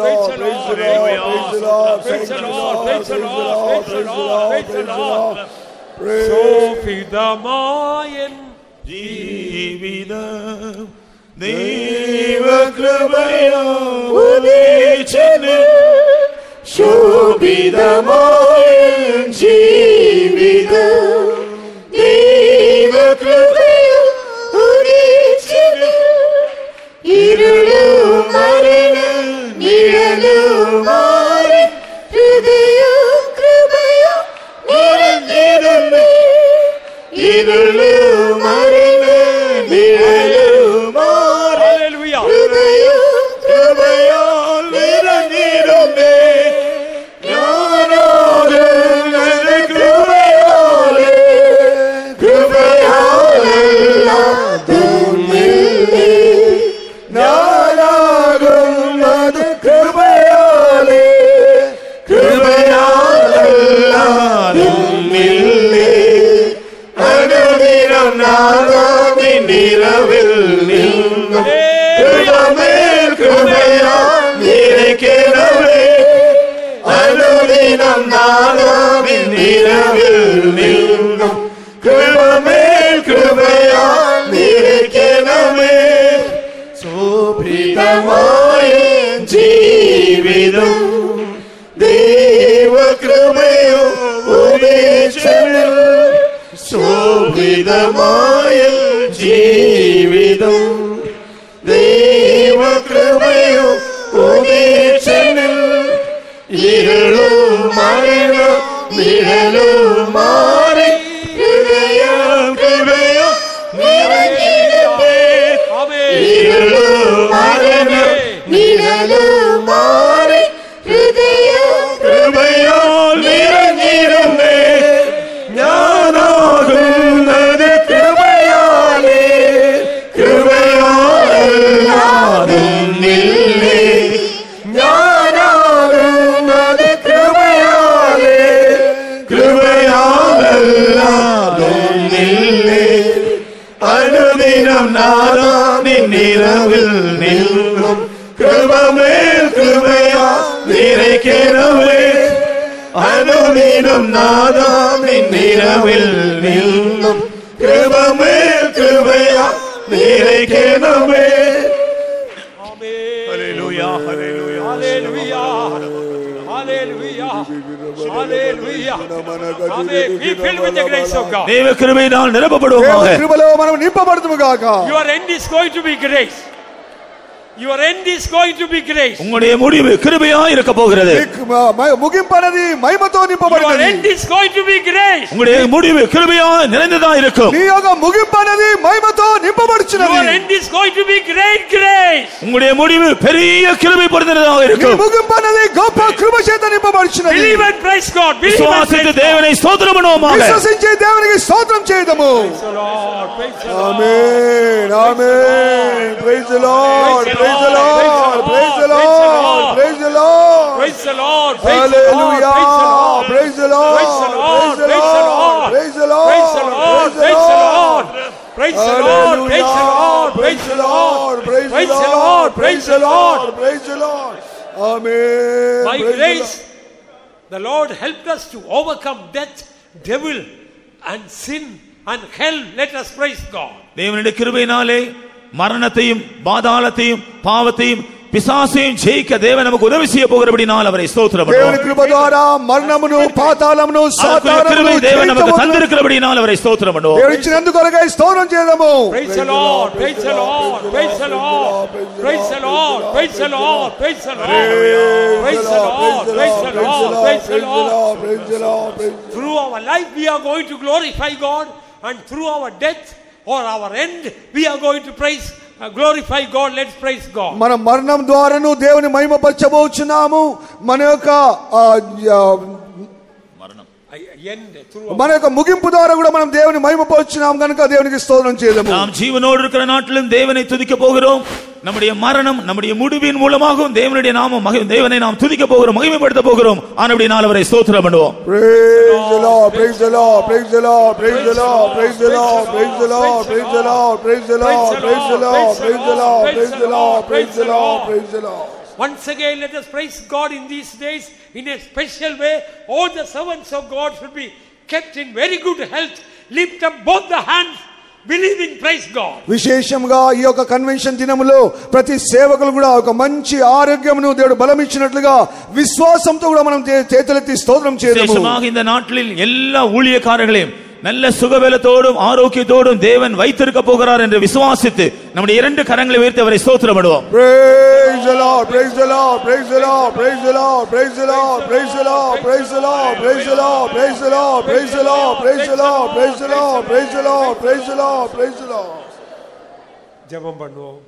praise the Lord, praise the Lord, praise the Lord, praise the Lord, praise the Lord, praise the Lord, praise the Lord. So fidamayen ജീവിതം ദൈവകൃപയാൽ ശോഭിതമായ ജീവിതം ദൈവകൃപയാൽ ഇരുളും മരണം നിഴലുമായി ഹൃദയം കൃപയാൽ നിറഞ്ഞിരുന്നു ഇരുളും മരണം നിഴലുമായി hallelujah. ഹൃദയം കൃപയാൽ നിറഞ്ഞിരുന്നു ഞാനാകുന്നത് കൃപയാലേ കൃപയാലല്ലാതൊന്നില്ലേ ഞാനാകുന്നത് കൃപയാലേ കൃപയാലല്ലാതൊന്നില്ലേ അനുദിനം നാദാവിൻ നിറവിൽ നിന്നും കൃപമേൽ കൃപയാൽ നിറയ്ക്കണമേ അനുദിനം നാദാവിൻ നിറവിൽ നിന്നും കൃപമേൽ കൃപയാൽ നിറയ്ക്കണമേ ശോഭിതമായ ജീവിതം ദൈവകൃപയോ ഉപേക്ഷണിൽ ശോഭിതമായ ജീവിതം ദൈവകൃപയോ ഉപേക്ഷണിൽ ഇരുളും മരണം നിഴലും മാറി ഹൃദയം കൃപയോ നിറഞ്ഞിടട്ടെ ഇരുളും മരണം നിഴലും മാറി ഹൃദയം കൃപയോ നിറഞ്ഞിരുന്നേ ഞാനാകുന്നത് കൃപയാലേ കൃപയാലല്ലാതൊന്നില്ലേ ഞാനാകുന്നത് കൃപയാലേ കൃപയാലല്ലാതൊന്നില്ലേ അനുദിനം നാദാവിൻ നിറവിൽ നിന്നും കൃപമേൽ കൃപയാ നിറയ്ക്കണമേ അനുദിനം നാദാവിൻ നിറവിൽ നിന്നും കൃപമേൽ കൃപയാ നിറയ്ക്കണമേ hallelujah hallelujah Hallelujah. Hallelujah. Hallelujah. Amen. Be filled with the grace of God. தேவ கிருபையினால் நிரப்பப்படுவோமாக. కృపలో మనం నింపబడుదుము గాక. Your end is going to be grace. Your end is going to be grace. உங்களுடைய முடிவு கிருபையாய் இருக்க போகிறது. ముగింపనది మహిమతో Your నింపబడినది. end is going to be grace. உங்களுடைய முடிவு கிருபையாய் நிறைந்ததா இருக்கும். నీ యొక్క ముగింపనది మహిమతో నింపబడుచున్నది. Your end is going to be great grace. உங்களுடைய முடிவு பெரிய கிருபை பொருந்தினதாக నీ இருக்கும். ముగింపనది గొప్ప కృప చేత నింపబడుచున్నది. Believe and praise God. Believe and విశ్వాసించి praise God. దేవుని స్తోత్రం பண்ணுவோமாக. విశ్వసించి దేవునికి స్తోత్రం చేద్దాము. Praise the Lord. Praise the Lord. Amen amen. Praise the Lord praise the Lord praise the Lord praise the Lord. Praise the Lord. Praise the Lord. Hallelujah Praise the praise the Lord. Lord Praise the Lord. Praise the Lord Praise the praise the Lord. Lord Praise the Lord. Praise the Lord. Praise the Lord. Praise the Lord. Praise the Lord. Praise the Lord. Praise the Lord. Amen. By grace, the Lord helped us to overcome death, devil, and sin and hell. Let us praise God. தேவனுடைய கிருபையினாலே மரணத்தையும் பாதாளத்தையும் பாவத்தையும் பிசாசையும் ஜெயிக்க தேவன் நமக்கு உதவி செய்ய போகிறபடினால் அவரை ஸ்தோத்திரம் பண்ணுவோம். దేవుని కృప ద్వారా మరణమును పాతాళమును సాతానును தேவன் நமக்கு தந்திருக்கிறபடினால் அவரை ஸ்தోత్రం பண்ணுவோம். దేవుడు ఇచ్చినందుకొరకై స్తోత్రం చేద్దాము. Praise the Lord, praise the Lord, praise the Lord, praise the Lord, praise the Lord, praise the Lord, praise the Lord, praise the Lord, praise the Lord, praise the Lord. Through our life we are going to glorify God, and through our death or our end we are going to glorify God. Let's praise God. మన మరణం ద్వారాను దేవుని మహిమపరచబోచున్నాము. మన యొక్క మన యొక్క ముగింపు ద్వారా కూడా మనం దేవుని మహిమపరచున్నాం కనుక దేవునికి స్తోత్రం చేద్దాము. நாம் ஜீவனோடு இருக்கிற நாட்டிலும் தேவனை துதிக்க போகிறோம். நம்முடைய மரணம் நம்முடைய முடிவின் மூலமாகவும் தேவனுடைய நாமம் தேவனை நாம் துதிக்க போகிறோம், மகிமைப்படுத்த போகிறோம். ஆனபடியால் அவரை ஸ்தோத்திரம் பண்ணுவோம். Praise the Lord, praise the Lord, praise the Lord, praise the Lord, praise the Lord, praise the Lord, praise the Lord, praise the Lord, praise the Lord, praise the Lord, praise the Lord, praise the Lord, praise the Lord. Once again let us praise God in these days in a special way. All the servants of God should be kept in very good health. Lift up both the hands, believing, praise God. విశేషంగా ఈ యొక్క convention దినములో ప్రతి సేవకులు కూడా ఒక మంచి ఆరోగ్యమును దేవుడు బలం ఇచ్చినట్లుగా విశ్వాసంతో కూడా మనం చేతులెత్తి స్తోత్రం చేద్దాము. విశేషமாக இந்த நாட்டில் எல்லா ஊழியக்காரர்களையும் நல்ல சுகபலத்தோடும் ஆரோக்கியத்தோடும் தேவன் வைத்திருக்க போகிறார் என்று விசுவாசித்து நம்முடைய இரண்டு கரங்களை உயர்த்தி அவரை ஸ்தோத்திரம் பண்ணுவோம். Praise the Lord, praise the Lord, praise the Lord, praise the Lord, praise the Lord, praise the Lord, praise the Lord, praise the Lord, praise the Lord, praise the Lord, praise the Lord, praise the Lord, praise the Lord, praise the Lord, praise the Lord. ஜெபம் பண்ணுவோம்,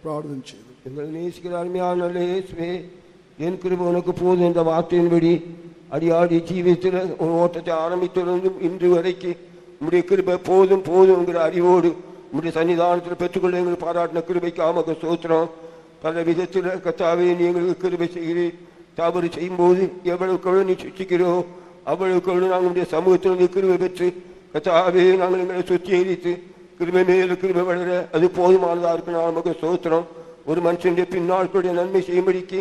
பிரார்த்தனை செய்வோம். எங்கள் நேசிக்கிற அருமையான இயேசுவே, என் கிருபை உனக்கு போதும் என்ற வார்த்தையின்படி அடியாடி ஜீவித்தில் ஒரு ஓட்டத்தை ஆரம்பித்திருந்தும் இன்று வரைக்கும் உங்களுடைய கிருபை போதும் போதும்ங்கிற அறிவோடு உங்களுடைய சன்னிதானத்தில் பெற்றுக்கொள்ள எங்களுக்கு பாராட்டின கிருபைக்கு ஆமக ஸ்தோத்திரம். பல விதத்தில் கர்த்தாவே நீ எங்களுக்கு கிருபை செய்கிறீர். தவறு செய்யும்போது எவ்வளவுக்கு நீ சிச்சிக்கிறோம் அவ்வளவுக்கு நாங்களுடைய சமூகத்திலிருந்து கிருபை பெற்று கர்த்தாவே நாங்கள் எங்களை சுத்திகரித்து கிருபை மேல கிருபை வளர அது போதுமானதாக இருக்கு. ஆமக ஸ்தோத்திரம். ஒரு மனுஷனுடைய பின்னாட்களுடைய நன்மை செய்யும்படிக்கு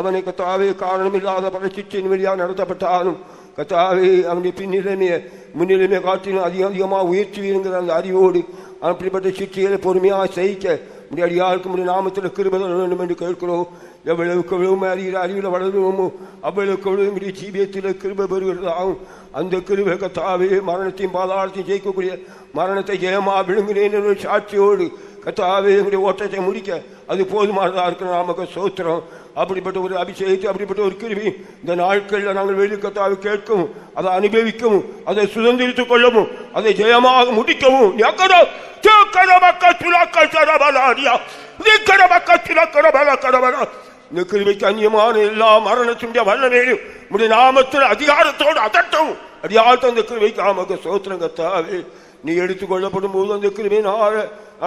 அவனை கர்த்தாவே காரணமில்லாத பல சிச்சையின் வழியாக நடத்தப்பட்டாலும் கர்த்தாவே அவனுடைய பின்னிலைமையை முன்னிலைமையை காட்டிலும் அதிகமாக உயர்த்துவீங்கிற அந்த அறிவோடு அப்படிப்பட்ட சிச்சைகளை பொறுமையாக சகிக்க முடிய அடியாருக்கு முடிய நாமத்தில் கிருபை வேண்டும் என்று கேட்கிறோம். எவ்வளவுக்கு எவ்வளவு அறிவில் வளருவோமோ அவ்வளவுக்கு எவ்வளவு ஜீவியத்தில் கிருபை பெறுகிறதாகும். அந்த கிருபை கர்த்தாவே மரணத்தையும் பாதாளத்தையும் ஜெயிக்கக்கூடிய மரணத்தை ஜெயமா விழுங்கினேன் என்ற சாட்சியோடு கர்த்தாவே எங்களுடைய ஓட்டத்தை முடிக்க அது போதுமானதாக இருக்கிற நாமக்கு ஸ்தோத்திரம். அப்படிப்பட்ட ஒரு அபிஷேகத்தை அப்படிப்பட்ட ஒரு கிருபை இந்த நாட்களில் நாங்கள் வெளி கர்த்தாவை கேட்கவும் அதை அனுபவிக்கவும் அதை சுதந்திரித்துக் கொள்ளவும் அதை ஜெயமாக முடிக்கவும் இந்த கிருபைக்கு அந்நியமான எல்லா மரணத்தினுடைய வல்லமையிலும் உடைய நாமத்தில் அதிகாரத்தோடு அதட்டவும் அடியாட்ட அந்த கிருபைக்கு ஆமக ஸ்தோத்திரம். கர்த்தாவே நீ எடுத்துக் கொள்ளப்படும் போது அந்த கிருபை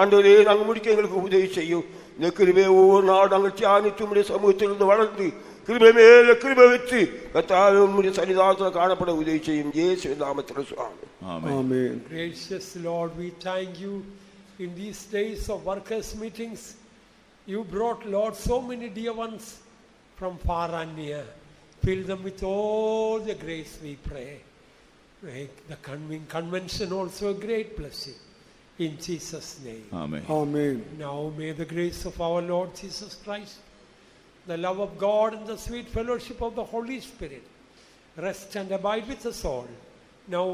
ஆண்டவரே நாங்கள் முடிக்க எங்களுக்கு உதவி செய்யும். இந்த கிருபை ஒவ்வொரு நாள் நாங்கள் தியானித்து உடைய சமூகத்திலிருந்து வளர்ந்து கிருபை மேல கிருபை வச்சு கர்த்தாவே உம்முடைய சன்னிதானத்தில் காணப்பட உதவி செய்யும். இயேசுவின் நாமத்தில் சுவாமி. ஆமென். Gracious Lord, we thank you in these days of workers meetings. You brought, Lord, so many dear ones from far and near. Fill them with all the grace, we pray. Make the convention also a great blessing. In Jesus' name. Amen. Amen. Now may the grace of our Lord Jesus Christ, the love of God and the sweet fellowship of the Holy Spirit rest and abide with us all. Now